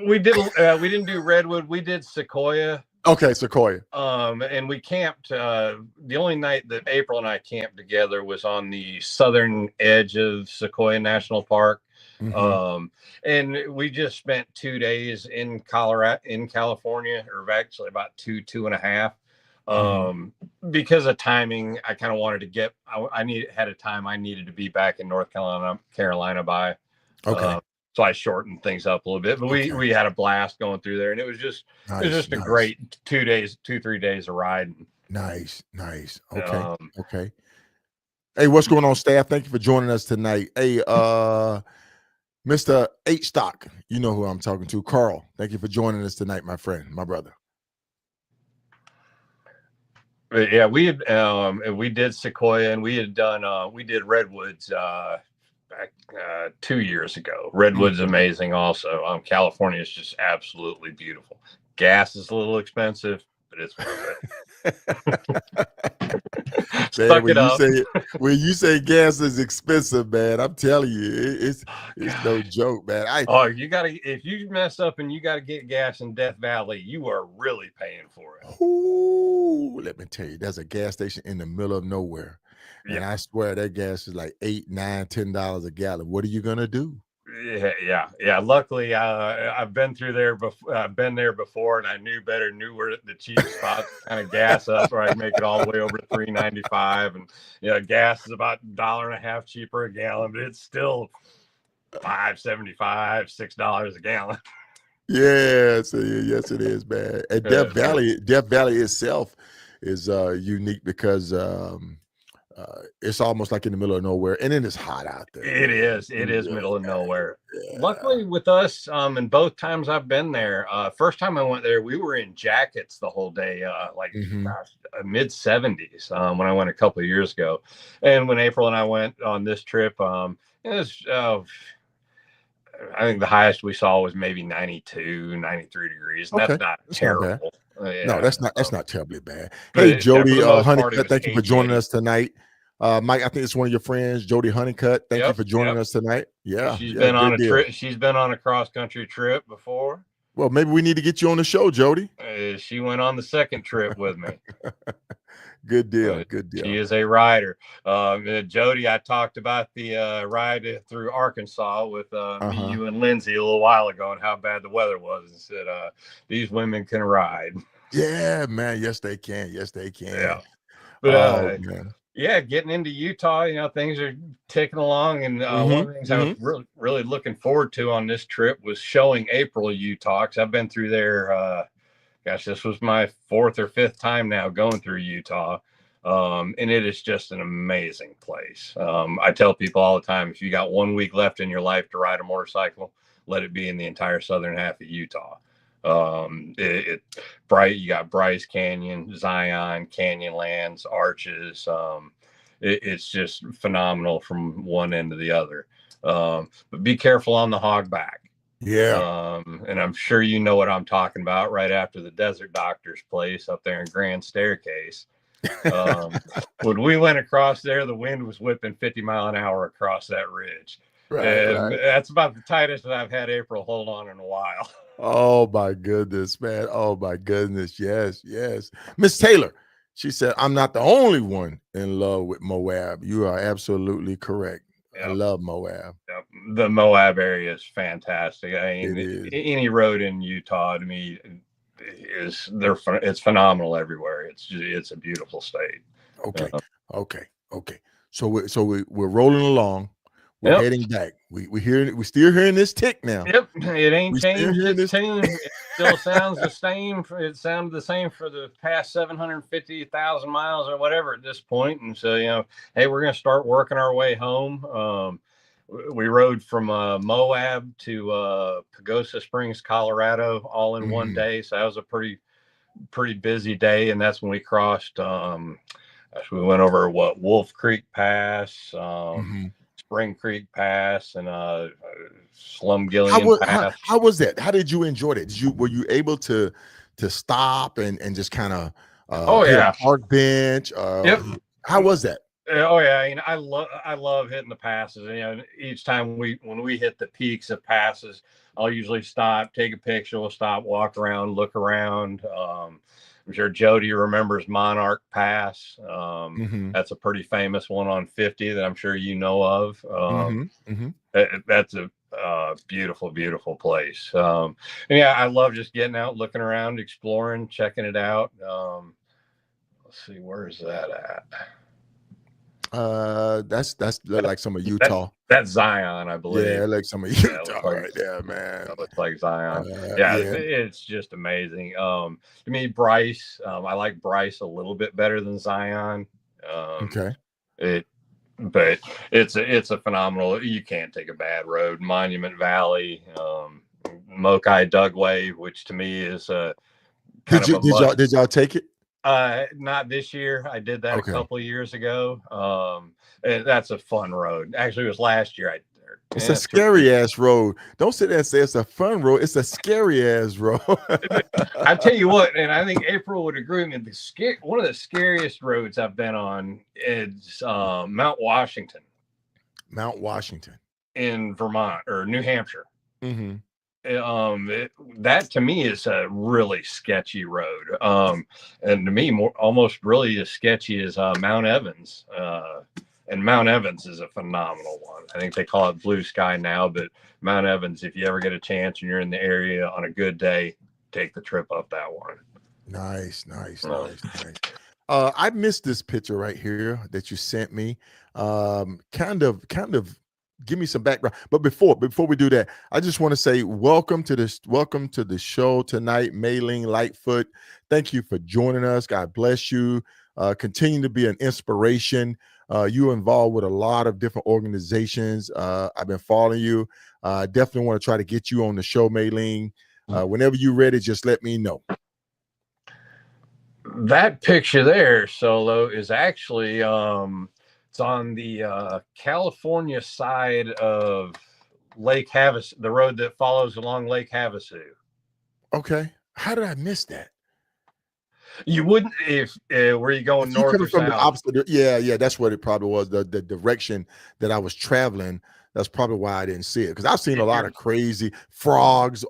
We didn't do redwood. We did Sequoia. Okay, Sequoia. And we camped. The only night that April and I camped together was on the southern edge of Sequoia National Park. Mm-hmm. And we just spent 2 days in California, or actually about two and a half. Because of timing, I kind of wanted to get. I needed to be back in North Carolina by. Okay. So I shortened things up a little bit, but we had a blast going through there, and it was just a great 3 days of riding. Nice. Okay. Okay. Hey, what's going on, staff? Thank you for joining us tonight. Hey, Mr. H Stock, you know who I'm talking to, Carl. Thank you for joining us tonight, my friend, my brother. Yeah, we did Sequoia, and we did redwoods back 2 years ago. Redwood's amazing also. California is just absolutely beautiful. Gas is a little expensive, but it's worth it. When you say gas is expensive, man, I'm telling you, it's no joke, man. If you mess up and you got to get gas in Death Valley, you are really paying for it. Ooh, let me tell you, there's a gas station in the middle of nowhere. And I swear that gas is like $8, $9, $10 a gallon. What are you gonna do? Yeah. Luckily, I've been through there before. I've been there before, and I knew where the cheap spots kind of gas up, where I make it all the way over to $3.95. And gas is about $1.50 cheaper a gallon, but it's still $5.75, $6 a gallon. Yes, yes, it is, man. And Death Valley itself is unique because it's almost like in the middle of nowhere, and then it's hot out there. It is middle of nowhere. Yeah. Luckily with us, and both times I've been there, first time I went there, we were in jackets the whole day, mid 70s when I went a couple of years ago. And when April and I went on this trip, it was I think the highest we saw was maybe 92, 93 degrees. And that's not terrible. No, that's not terribly bad. Hey, Jody Honeycutt, thank you for joining us tonight. Mike, I think it's one of your friends, Jody Honeycutt. Thank you for joining us tonight. Yeah, she's been on a trip. She's been on a cross country trip before. Well, maybe we need to get you on the show, Jody. She went on the second trip with me. Good deal. Good deal. She is a rider. Jody, I talked about the ride through Arkansas with me, you, and Lindsay a little while ago, and how bad the weather was, and said these women can ride. Yeah, man. Yes, they can. Yes, they can. Yeah. But Yeah, getting into Utah, things are ticking along. And one of the things I was really looking forward to on this trip was showing April Utah, because I've been through there. Gosh, this was my 4th or 5th time now going through Utah. And it is just an amazing place. I tell people all the time, if you got 1 week left in your life to ride a motorcycle, let it be in the entire southern half of Utah. You got Bryce Canyon, Zion, Canyonlands, Arches. It's just phenomenal from one end to the other. But be careful on the hog back. Yeah. And I'm sure you know what I'm talking about, right after the Desert Doctor's place up there in Grand Staircase. When we went across there, the wind was whipping 50 mile an hour across that ridge. And that's about the tightest that I've had April hold on in a while. Oh my goodness, man. Oh my goodness. Yes, yes. Miss Taylor, she said, I'm not the only one in love with Moab. You are absolutely correct. Yep. I love Moab. Yep. The Moab area is fantastic. I mean, It is. Any road in Utah to me it's phenomenal everywhere. It's a beautiful state. Okay. Okay. So we're rolling along. We're heading back. We're still hearing this tick now. Yep, it ain't changed its tune. It still sounds the same. It sounded the same for the past 750,000 miles or whatever at this point. And so, hey, we're going to start working our way home. We rode from Moab to Pagosa Springs, Colorado, all in one day. So that was a pretty busy day. And that's when we crossed. We went over Wolf Creek Pass. Spring Creek Pass and Slumgillion Pass. How was that? How did you enjoy it? Were you able to stop and just kind of hit a park bench? Yep. How was that? Oh yeah, I love hitting the passes. And each time when we hit the peaks of passes, I'll usually stop, take a picture, we'll stop, walk around, look around. I'm sure Jody remembers Monarch Pass. That's a pretty famous one on 50 that I'm sure you know of. That's a beautiful, beautiful place. And yeah, I love just getting out, looking around, exploring, checking it out. Let's see, where is that at? That's like some of Utah. That's Zion, I believe. Yeah, like some of Utah right there, man. That looks like Zion. It's just amazing. To me, Bryce, I like Bryce a little bit better than Zion. But it's a phenomenal. You can't take a bad road. Monument Valley, Mokai Dugway, which to me is did y'all take it? Not this year. I did that a couple of years ago. And that's a fun road. Actually, it was last year. It's a scary ass road. Don't sit there and say it's a fun road. It's a scary ass road. I tell you what, and I think April would agree with me. One of the scariest roads I've been on is Mount Washington. Mount Washington in Vermont or New Hampshire. That to me is a really sketchy road. And to me, almost really as sketchy as Mount Evans. And Mount Evans is a phenomenal one. I think they call it Blue Sky now, but Mount Evans, if you ever get a chance and you're in the area on a good day, take the trip up that one. Nice. I missed this picture right here that you sent me. Kind of give me some background. But before we do that, I just want to say welcome to the show tonight, Mei-Ling Lightfoot. Thank you for joining us. God bless you. Continue to be an inspiration. You're involved with a lot of different organizations. I've been following you. Definitely want to try to get you on the show, Mei-Ling. Whenever you're ready, just let me know. That picture there, Solo, is actually it's on the California side of Lake Havasu, the road that follows along Lake Havasu. Okay. How did I miss that? You wouldn't if were you going north or from south? The opposite. Yeah, that's what it probably was. The direction that I was traveling. That's probably why I didn't see it, because I've seen a lot of crazy frogs,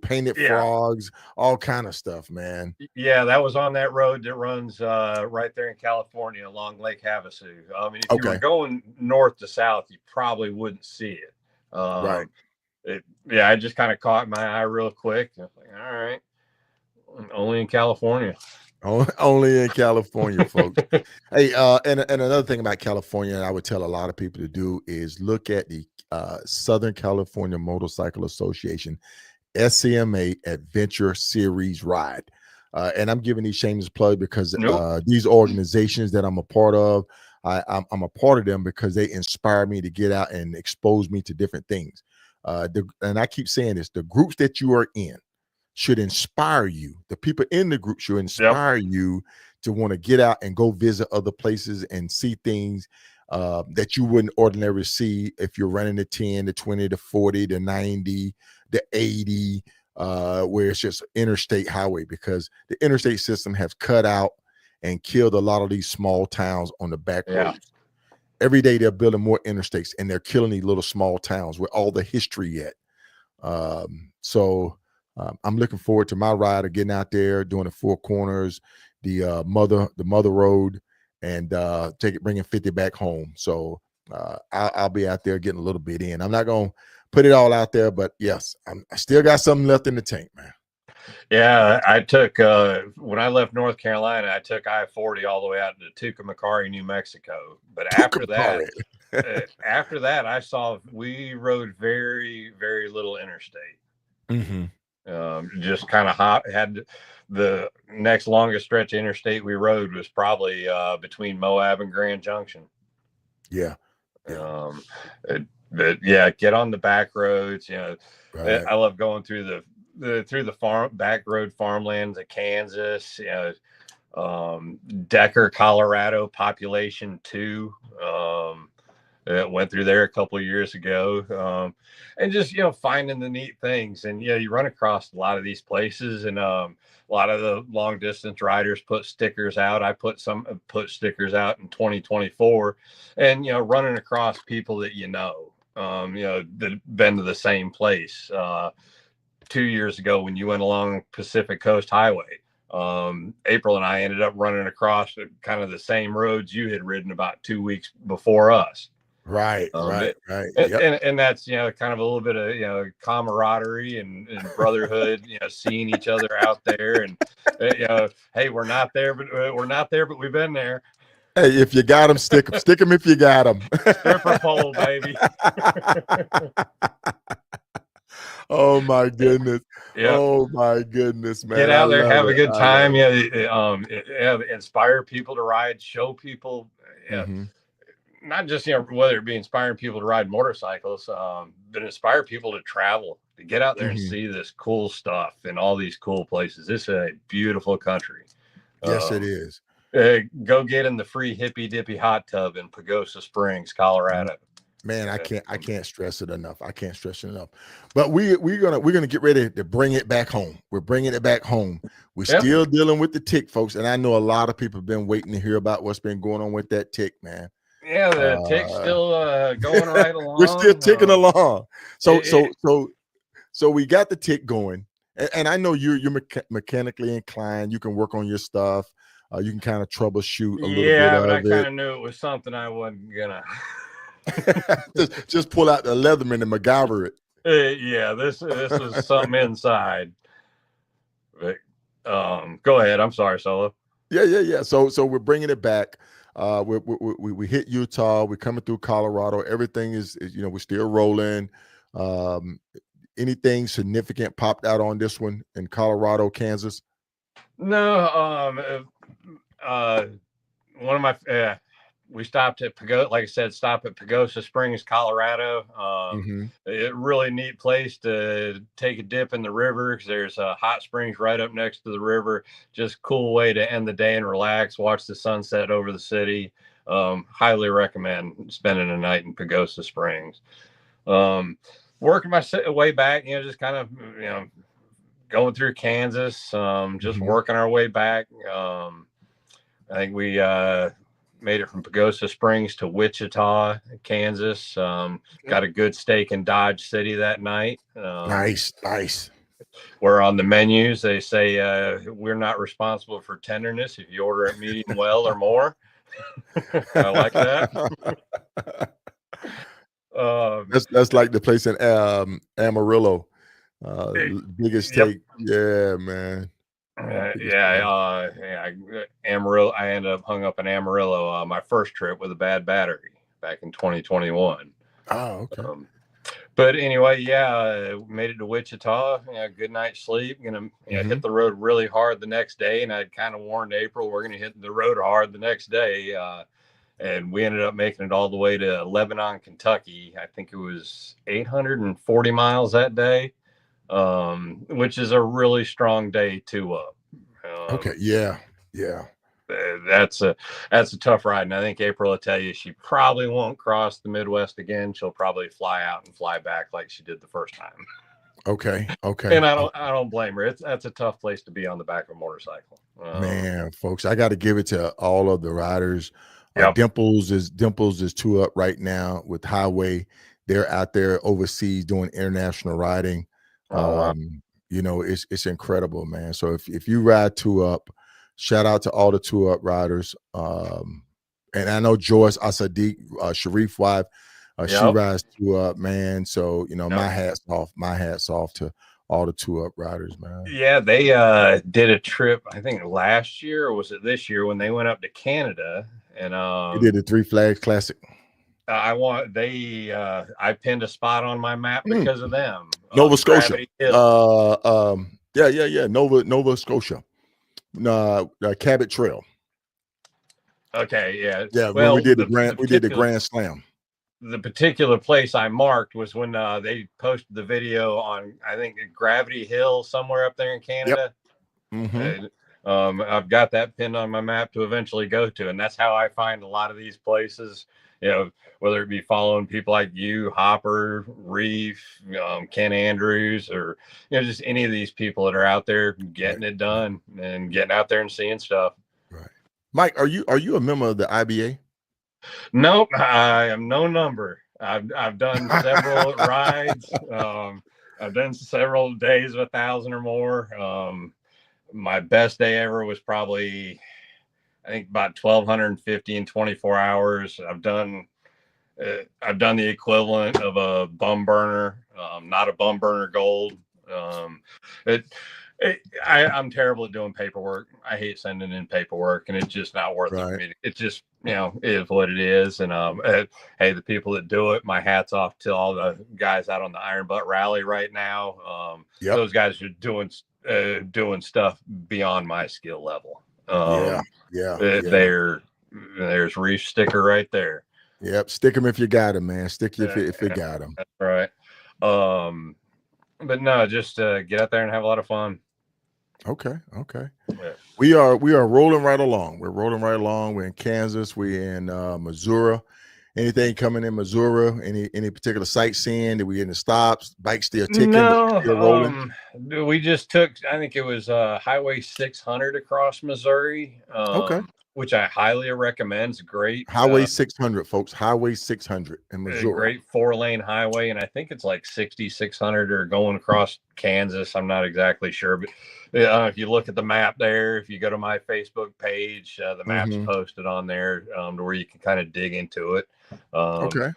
painted frogs, all kind of stuff, man. Yeah, that was on that road that runs right there in California along Lake Havasu. I mean, if you were going north to south, you probably wouldn't see it. Right. I just kind of caught my eye real quick. I was like, all right, only in California. Only in California, folks. Hey, and another thing about California, and I would tell a lot of people to do is look at the Southern California Motorcycle Association SCMA Adventure Series ride. And I'm giving these shameless plug because Nope. these organizations that I'm a part of, I'm a part of them because they inspire me to get out and expose me to different things. And I keep saying this: the groups that you are in should inspire you. The people in the group should Yep. inspire you to want to get out and go visit other places and see things that you wouldn't ordinarily see if you're running the 10, the 20, the 40, the 90, the 80, where it's just interstate highway, because the interstate system has cut out and killed a lot of these small towns on the back Yeah. roads. Every day they're building more interstates and they're killing these little small towns with all the history yet. So I'm looking forward to my ride of getting out there, doing the four corners, the mother road, and bringing 50 back home. So I'll be out there getting a little bit in. I'm not gonna put it all out there, but yes, I still got something left in the tank, man. Yeah, I took when I left North Carolina, I took I-40 all the way out to Tucumcari, New Mexico. But after that, we rode very, very little interstate. Mm-hmm. Just kind of had the next longest stretch of interstate we rode was probably between Moab and Grand Junction. Yeah. But yeah, get on the back roads. Right. I love going through the back road farmlands of Kansas. Decker, Colorado, population 2. Went through there a couple of years ago, and just finding the neat things. And you run across a lot of these places, and a lot of the long distance riders put stickers out. I put stickers out in 2024, and running across people that that have been to the same place 2 years ago when you went along Pacific Coast Highway. April and I ended up running across kind of the same roads you had ridden about 2 weeks before us. Right. Yep. And that's kind of a little bit of camaraderie and brotherhood, seeing each other out there, and hey, we're not there, but we've been there. Hey, if you got them, stick them if you got them. Stripper pole, baby. Oh my goodness. Yep. Oh my goodness, man. Get out there, have a good time. Inspire people to ride, show people, Mm-hmm. not just whether it be inspiring people to ride motorcycles, but inspire people to travel, to get out there and see this cool stuff in all these cool places. This is a beautiful country. Yes, it is. Go get in the free hippy dippy hot tub in Pagosa Springs, Colorado. Man, I can't stress it enough. But we're gonna get ready to bring it back home. We're bringing it back home. We're still dealing with the tick, folks, and I know a lot of people have been waiting to hear about what's been going on with that tick, man. Yeah, the tick's still going right along. We're still ticking along. So we got the tick going, and I know you're mechanically inclined. You can work on your stuff. You can kind of troubleshoot a little bit. Yeah, but I kind of knew it was something I wasn't gonna. just pull out the Leatherman and MacGyver it. Yeah, this was something inside. But, go ahead. I'm sorry, Solo. Yeah. So we're bringing it back. We hit Utah. We're coming through Colorado. Everything is we're still rolling. Anything significant popped out on this one in Colorado, Kansas? No. One of my we stopped at Pagosa Springs, Colorado. It really neat place to take a dip in the river because there's hot springs right up next to the river. Just cool way to end the day and relax, watch the sunset over the city. Highly recommend spending a night in Pagosa Springs. Working my way back, just kind of going through Kansas, just working our way back. I think we made it from Pagosa Springs to Wichita, Kansas. Got a good steak in Dodge City that night. Nice. Where on the menus they say we're not responsible for tenderness if you order it medium well or more. I like that. That's like the place in Amarillo. Biggest steak. Yeah, man. Amarillo. I ended up hung up in Amarillo. My first trip with a bad battery back in 2021. Oh, okay. But anyway, made it to Wichita. Good night's sleep. Hit the road really hard the next day, and I'd kind of warned April we're gonna hit the road hard the next day. And we ended up making it all the way to Lebanon, Kentucky. I think it was 840 miles that day, which is a really strong day to up. Okay. Yeah. That's a tough ride, and I think April will tell you she probably won't cross the Midwest again. She'll probably fly out and fly back like she did the first time. Okay. And I don't blame her. That's a tough place to be on the back of a motorcycle. Man, folks, I got to give it to all of the riders. Yep. Dimples is 2 up right now with Highway. They're out there overseas doing international riding. Wow. It's incredible, man. So if you ride 2 up, shout out to all the 2 up riders. And I know Joyce Asadiq, Sharif's wife, she rides 2 up, man. So my hats off to all the 2 up riders, man. Yeah, they did a trip, I think last year, or was it this year, when they went up to Canada, and they did the Three Flags Classic. I pinned a spot on my map because of them. Nova Scotia. Nova Scotia. Cabot Trail. Okay, yeah. Yeah, well, we did the Grand Slam. The particular place I marked was when they posted the video on, I think, Gravity Hill somewhere up there in Canada. Yep. I've got that pinned on my map to eventually go to, and that's how I find a lot of these places. Whether it be following people like you, Hopper, Reef, Ken Andrews, or just any of these people that are out there getting it done and getting out there and seeing stuff. Right, Mike, are you a member of the IBA? Nope, I am no number. I've done several rides. I've done several days of 1,000 or more. My best day ever was probably, I think, about 1,250 in 24 hours. I've done the equivalent of a bum burner, not a bum burner gold. I'm terrible at doing paperwork. I hate sending in paperwork, and it's just not worth it for me. It's just, is what it is. And hey, the people that do it, my hat's off to all the guys out on the Iron Butt Rally right now. Those guys are doing stuff beyond my skill level. There's Reef Sticker right there. Yep, stick them if you got them, man. Stick you if you got them. That's right. But no, just get out there and have a lot of fun. Okay. Yeah. We are rolling right along. We're rolling right along. We're in Kansas. We're in Missouri. Anything coming in Missouri? Any particular sightseeing? Did we get any stops? Bikes still ticking? No, still rolling? We just took, I think it was Highway 600 across Missouri. Okay. Which I highly recommend. It's great. Highway 600, folks. Highway 600 in Missouri. Great 4-lane highway, and I think it's like 6,600 or going across Kansas. I'm not exactly sure, but if you look at the map there, if you go to my Facebook page, the map's posted on there to where you can kind of dig into it. Okay.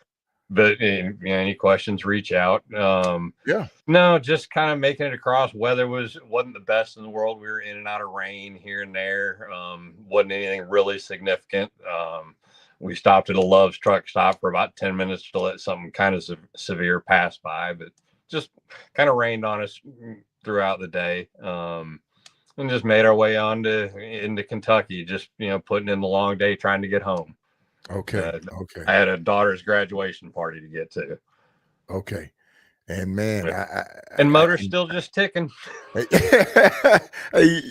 But any questions, reach out. No, just kind of making it across. Weather wasn't the best in the world. We were in and out of rain here and there. Wasn't anything really significant. We stopped at a Love's truck stop for about 10 minutes to let something kind of severe pass by, but just kind of rained on us throughout the day. And just made our way into Kentucky, just putting in the long day trying to get home. Okay. I had a daughter's graduation party to get to. Okay. And man, and motor's still just ticking. Hey,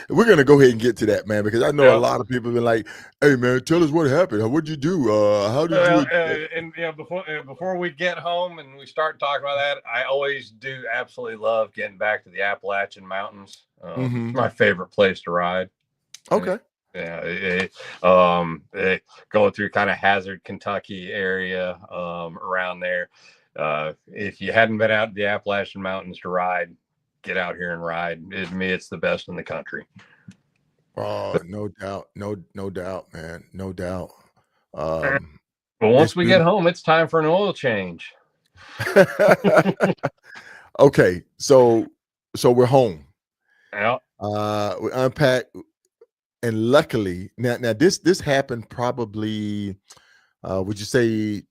we're gonna go ahead and get to that, man, because I know a lot of people have been like, "Hey, man, tell us what happened. What'd you do? How did you?" And before we get home and we start talking about that, I always do absolutely love getting back to the Appalachian Mountains. My favorite place to ride. Okay. Going through kind of Hazard, Kentucky area around there. If you hadn't been out to the Appalachian Mountains to ride, get out here and ride. To me, it's the best in the country. No doubt, man, no doubt. But once we get home, it's time for an oil change. Okay, so we're home. Yeah. We unpacked, and luckily now this happened probably would you say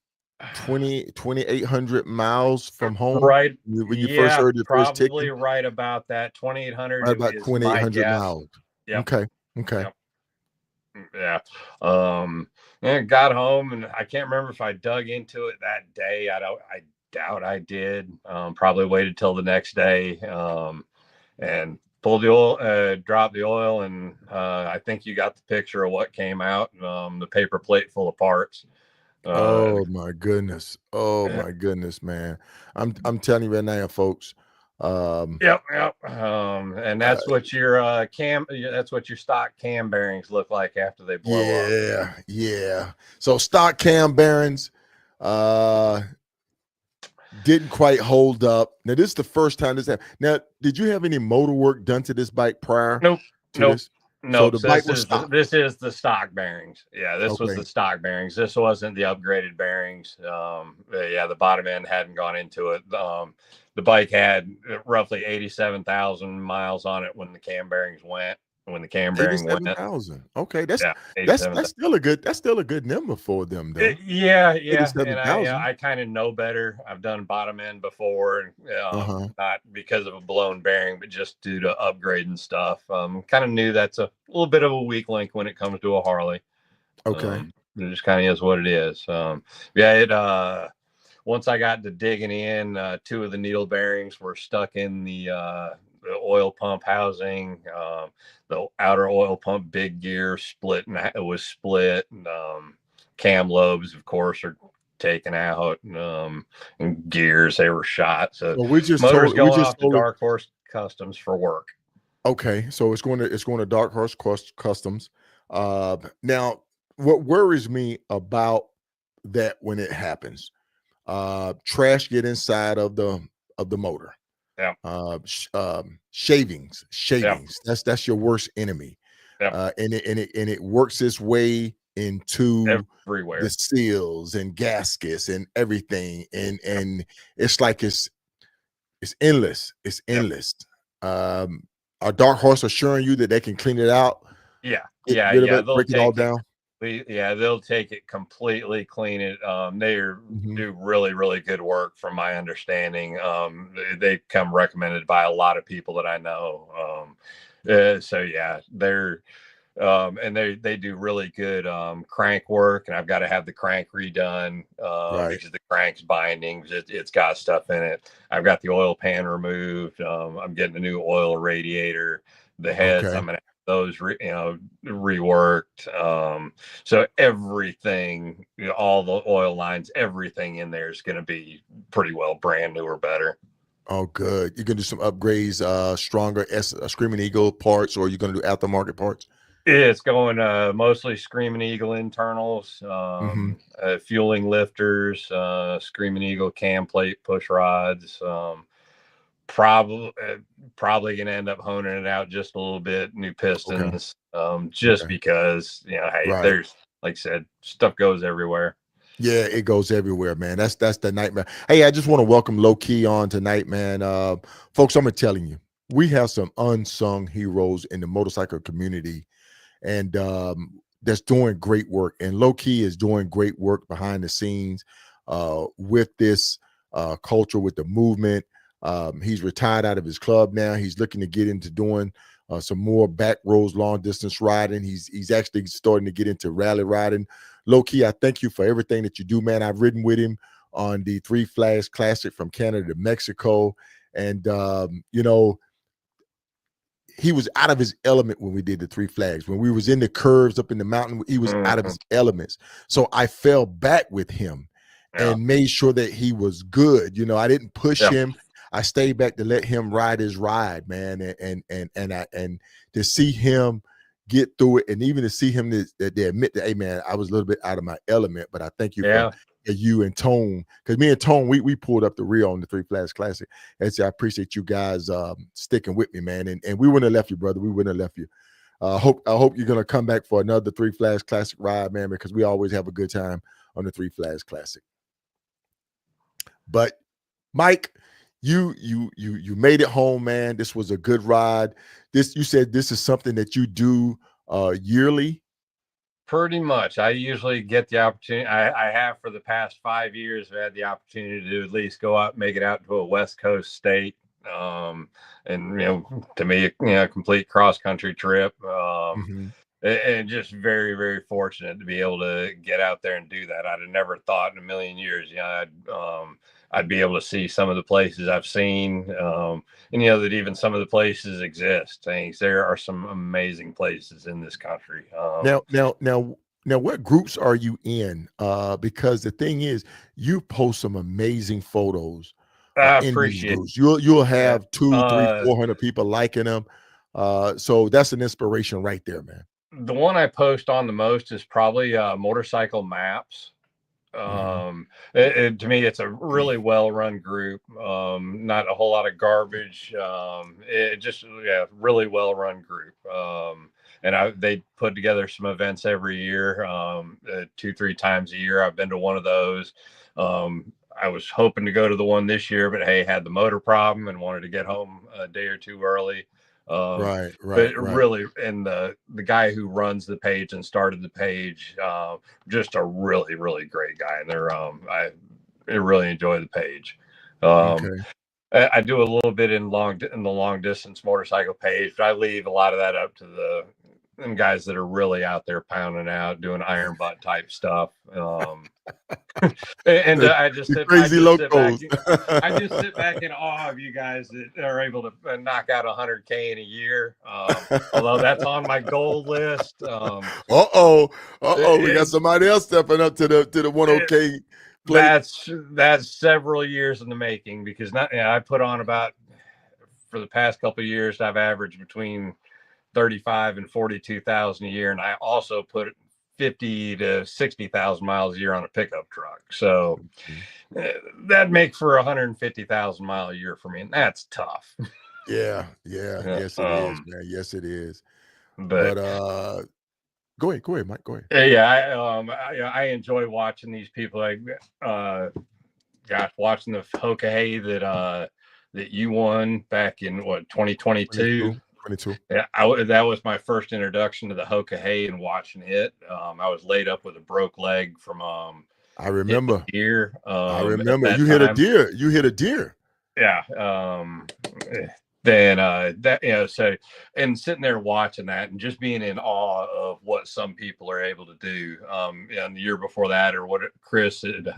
2,800 miles from home Right. when you first Yeah, heard the first probably ticking? right about that. 2,800 Right about is my 2,800 guess. miles. Yep. Okay. Okay. Yep. Yeah. And got home, and I can't remember if I dug into it that day. I doubt I did. Probably waited till the next day. And pulled the oil, dropped the oil, and I think you got the picture of what came out. The paper plate full of parts. Oh my goodness. Oh Uh, my goodness, man. I'm telling you right now, folks. Yep, yep. And Uh, that's what your stock cam bearings look like after they blow up. yeah, yeah. So stock cam bearings didn't quite hold up. Now, this is the first time this happened. Now, did you have any motor work done to this bike prior Nope, to nope, this? So nope. the So bike was stock. this is the stock bearings. Yeah, this was Okay. the stock bearings. This wasn't the upgraded bearings. Yeah, the bottom end hadn't gone into it. The bike had roughly 87,000 miles on it when the cam bearings went. When the cam bearing went, 87,000. Okay, that's yeah, that's 87,000. that's still a good that's still a good number for them though. Yeah, yeah, and I 87,000. kind of know better. I've done bottom end before, Uh-huh. not because of a blown bearing, but just due to upgrading stuff. Kind of knew that's a little bit of a weak link when it comes to a Harley. Okay. It just kind of is what it is. Yeah, it. Once I got to digging in, two of the needle bearings were stuck in the oil pump housing. The outer oil pump big gear split, and it was split. And, cam lobes, of course, are taken out, and gears they were shot. So So we just motor's told we going just off to told it. Dark Horse Customs for work. Okay, so it's going to Dark Horse Customs. Now what worries me about that when it happens, trash get inside of the motor. Yeah, Shavings, yeah, that's your worst enemy. yeah, And it works its way into the everywhere. seals and gaskets and everything, and it's like it's endless. It's Yep. endless. Um, our Dark Horse assuring you that they can clean it out, Yeah, get yeah, rid of yeah. it, They'll break it all take it. down. Yeah, they'll take it completely, clean it. They Mhm. do really, really good work, from my understanding. They come recommended by a lot of people that I know. So yeah, they're and they do really good crank work, and I've got to have the crank redone Right. because the crank's bindings. It's got stuff in it. I've got the oil pan removed. I'm getting a new oil radiator. The heads, Okay. I'm gonna have those reworked. So everything, all the oil lines, everything in there is going to be pretty well brand new or better. Oh, good. You're gonna do some upgrades, stronger Screaming Eagle parts, or you're gonna do aftermarket parts? It's going mostly Screaming Eagle internals, Hmm. fueling lifters, Screaming Eagle cam plate push rods. Probably probably gonna end up honing it out just a little bit. New Okay. pistons, just Okay. because hey, Right. there's, like I said, stuff goes everywhere. Yeah, it goes everywhere, man. That's the nightmare. Hey, I just want to welcome Low Key on tonight, man. Folks, I'm telling you, we have some unsung heroes in the motorcycle community, and that's doing great work. And Low Key is doing great work behind the scenes with this culture, with the movement. He's retired out of his club now. He's looking to get into doing some more back roads, long distance riding. He's actually starting to get into rally riding. Low Key, I thank you for everything that you do, man. I've ridden with him on the Three Flags Classic from Canada to Mexico, and he was out of his element when we did the Three Flags. When we was in the curves up in the mountain, he was out of Mhm. his elements. So I fell back with him Yeah, and made sure that he was good. I didn't push yeah, him. I stayed back to let him ride his ride, man. And to see him get through it, and even to see him that they admit that, hey man, I was a little bit out of my element, but I thank you for yeah. you and Tone, because me and Tone, we pulled up the rear on the Three Flags Classic. And so I appreciate you guys sticking with me, man. And we wouldn't have left you, brother. We wouldn't have left you. I hope you're gonna come back for another Three Flags Classic ride, man, because we always have a good time on the Three Flags Classic. But Mike, you made it home, man. This was a good ride. You said this is something that you do yearly. Pretty much. I usually get the opportunity. I have for the past 5 years. I've had the opportunity to at least go out, make it out to a West Coast state. And to me, a complete cross country trip. Hmm. And just very, very fortunate to be able to get out there and do that. I'd have never thought in a million years, I'd be able to see some of the places I've seen, and that even some of the places exist. Things there are some amazing places in this country. Now, what groups are you in? Because the thing is, you post some amazing photos I in these appreciate groups. You'll that. have 2, 3, 400 people liking them. So that's an inspiration right there, man. The one I post on the most is probably motorcycle maps. Hmm. To me, it's a really well run group. Not a whole lot of garbage. It just, really well run group. And they put together some events every year, 2, 3 times a year. I've been to one of those. I was hoping to go to the one this year, but hey, had the motor problem and wanted to get home a day or two early. Right, But right, right. really, and the guy who runs the page and started the page, just a really, really great guy. And I really enjoy the page. Um, Okay. I do a little bit in the long distance motorcycle page, but I leave a lot of that up to them guys that are really out there pounding out, doing iron butt type stuff. And The, the I crazy just sit back. locals. I just sit back in awe of you guys that are able to knock out 100K in a year. Although that's on my goal list. Uh-oh. We got It, somebody else stepping up to the one it, OK plate. that's several years in the making, because I put on about, for the past couple of years, I've averaged between 35 and 42,000 a year, and I also put 50 to 60,000 miles a year on a pickup truck. So Mhm. that make for 150,000 mile a year for me, and that's tough. Yeah, yeah, Yeah, yes, it is, man. Yes, it is. but But go ahead, Mike. Go ahead. I enjoy watching these people. Like, watching the Hoka hay that you won back in what, 2022. 22, 22. Yeah, that was my first introduction to the Hoka hay and watching it. I was laid up with a broke leg from I hitting remember. a deer I at remember. that You hit a time. deer. You hit a deer. Yeah. Then that so, and sitting there watching that and just being in awe of what some people are able to do. And the year before that, or what Chris had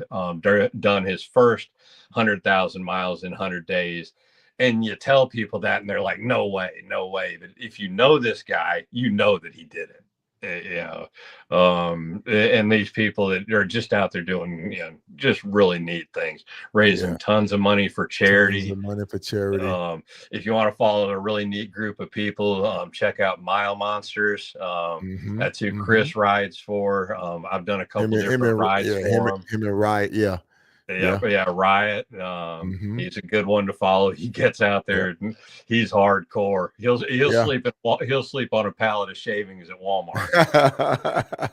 done his first 100,000 miles in 100 days. And you tell people that, and they're like, no way, no way. But if you know this guy, you know that he did it. And these people that are just out there doing, just really neat things, raising Yeah. tons of money for Tons charity. of money for charity. If you want to follow a really neat group of people, check out Mile Monsters. Mm-hmm. That's who Mm-hmm. Chris rides for. I've done a Him couple and him different and rides yeah, for him. him and Riot. Yeah. Yeah, Yeah. yeah, Riot. Mm-hmm. He's a good one to follow. He gets out Yeah. there and he's hardcore. He'll Yeah. sleep on a pallet of shavings at Walmart.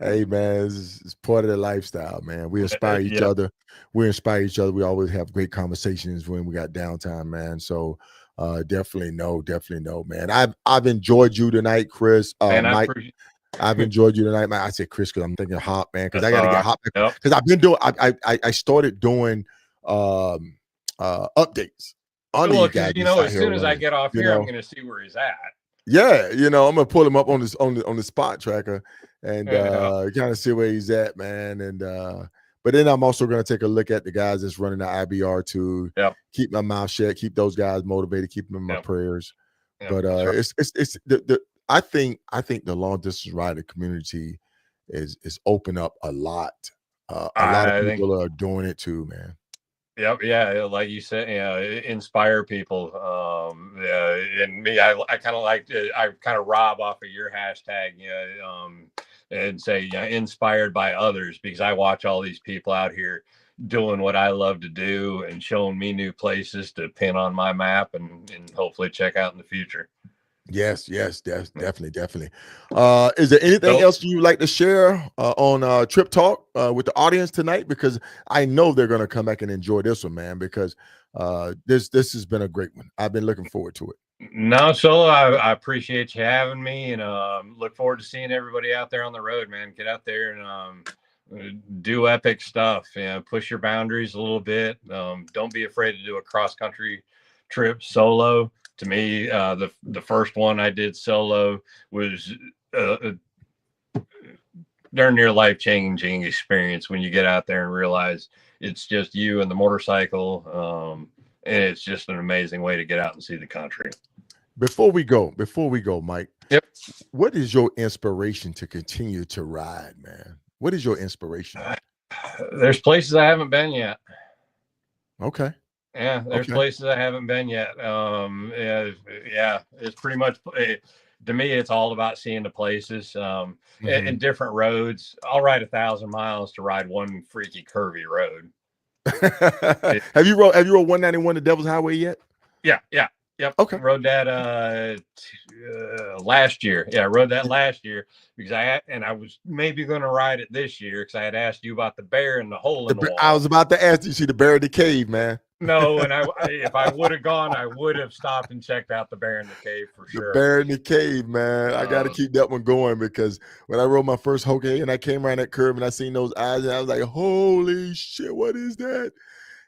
Hey man, it's part of the lifestyle, man. We inspire each Yeah, other. We inspire each other. We always have great conversations when we got downtime, man. So definitely no, man. I've enjoyed you tonight, Chris. and I Mike, appreciate. I've enjoyed you tonight, man. I said Chris because I'm thinking Hop, man, because I That's got to all get right. Hop Yep. because I've been doing. I started doing updates on Well, these because guys that's out as here soon as I running. get off You here, I'm know, going to see where he's at. yeah, I'm gonna pull him up on the spot tracker and Yeah, kind of see where he's at, man. And but then I'm also gonna take a look at the guys that's running the IBR to yep, keep my mouth shut, keep those guys motivated, keep them in my yep, prayers. yep. But That's right. it's the I think the long distance rider community is open up a lot. A lot of I think. people are doing it too, man. Yep, yeah, like you said, inspire people. And me, I kind of like to, I kind of rob off of your hashtag, and say, inspired by others, because I watch all these people out here doing what I love to do and showing me new places to pin on my map and hopefully check out in the future. Yes, definitely. Is there anything So, else you'd like to share on Trip Talk with the audience tonight? Because I know they're going to come back and enjoy this one, man. Because this has been a great one. I've been looking forward to it. no, Solo, I appreciate you having me, and look forward to seeing everybody out there on the road, man. Get out there and do epic stuff. Push your boundaries a little bit. Don't be afraid to do a cross country trip solo. To me, the first one I did solo was darn near life changing experience when you get out there and realize it's just you and the motorcycle. And it's just an amazing way to get out and see the country. Before we go, Mike. Yep. What is your inspiration to continue to ride, man? What is your inspiration? There's places I haven't been yet. Okay. Yeah, there's places I haven't been yet. Yeah, it's pretty much to me. It's all about seeing the places and different roads. I'll ride 1,000 miles to ride one freaky curvy road. Have you rode 191 the Devil's Highway yet? Yep. Okay. Rode that last year. Yeah, I rode that last year because I was maybe going to ride it this year because I had asked you about the bear and the hole in the wall. I was about to ask you, see the bear in the cave, man. No, and if I would have gone, I would have stopped and checked out the bear in the cave for sure. The bear in the cave, man. I got to keep that one going because when I rode my first Hoka and I came around that curve and I seen those eyes and I was like, holy shit, what is that?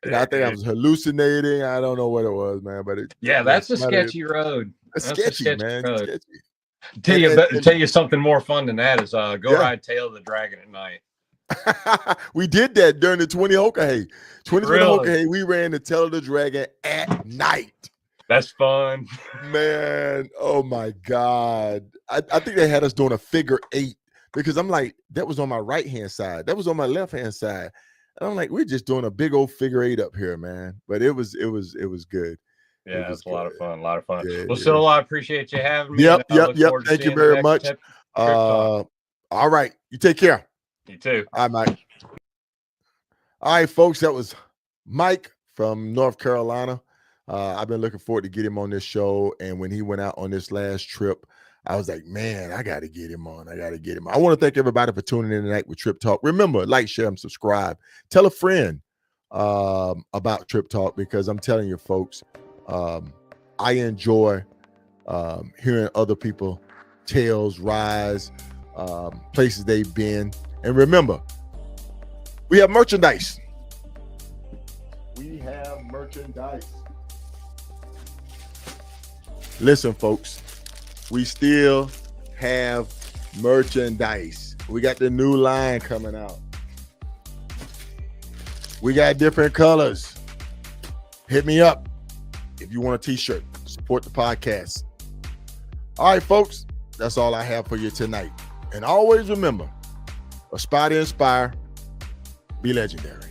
And I think I was hallucinating. I don't know what it was, man. But that's a sketchy road. That's sketchy, man. Road. Tell you something more fun than that is ride Tail of the Dragon at night. We did that during the 20 Hoka Hay. 2020 Really? Hoka Hay, we ran the Tail of the Dragon at night. That's fun. Man, oh my God. I think they had us doing a figure 8 because I'm like, that was on my right-hand side. That was on my left-hand side. And I'm like, we're just doing a big old figure 8 up here, man. But it was good. Yeah, it's a lot of fun. Yeah, well, Sil, I appreciate you having me. Yep. Thank you very much. All right. You take care. You too. All right, Mike. All right, folks. That was Mike from North Carolina. I've been looking forward to get him on this show. And when he went out on this last trip, I was like, man, I got to get him on. I want to thank everybody for tuning in tonight with Trip Talk. Remember, like, share, and subscribe. Tell a friend about Trip Talk because I'm telling you, folks, I enjoy hearing other people tales, rides, places they've been. And remember, we have merchandise. Listen, folks, we still have merchandise. We got the new line coming out. We got different colors. Hit me up if you want a t-shirt. Support the podcast. All right, folks, that's all I have for you tonight. And always remember, aspire to inspire, be legendary.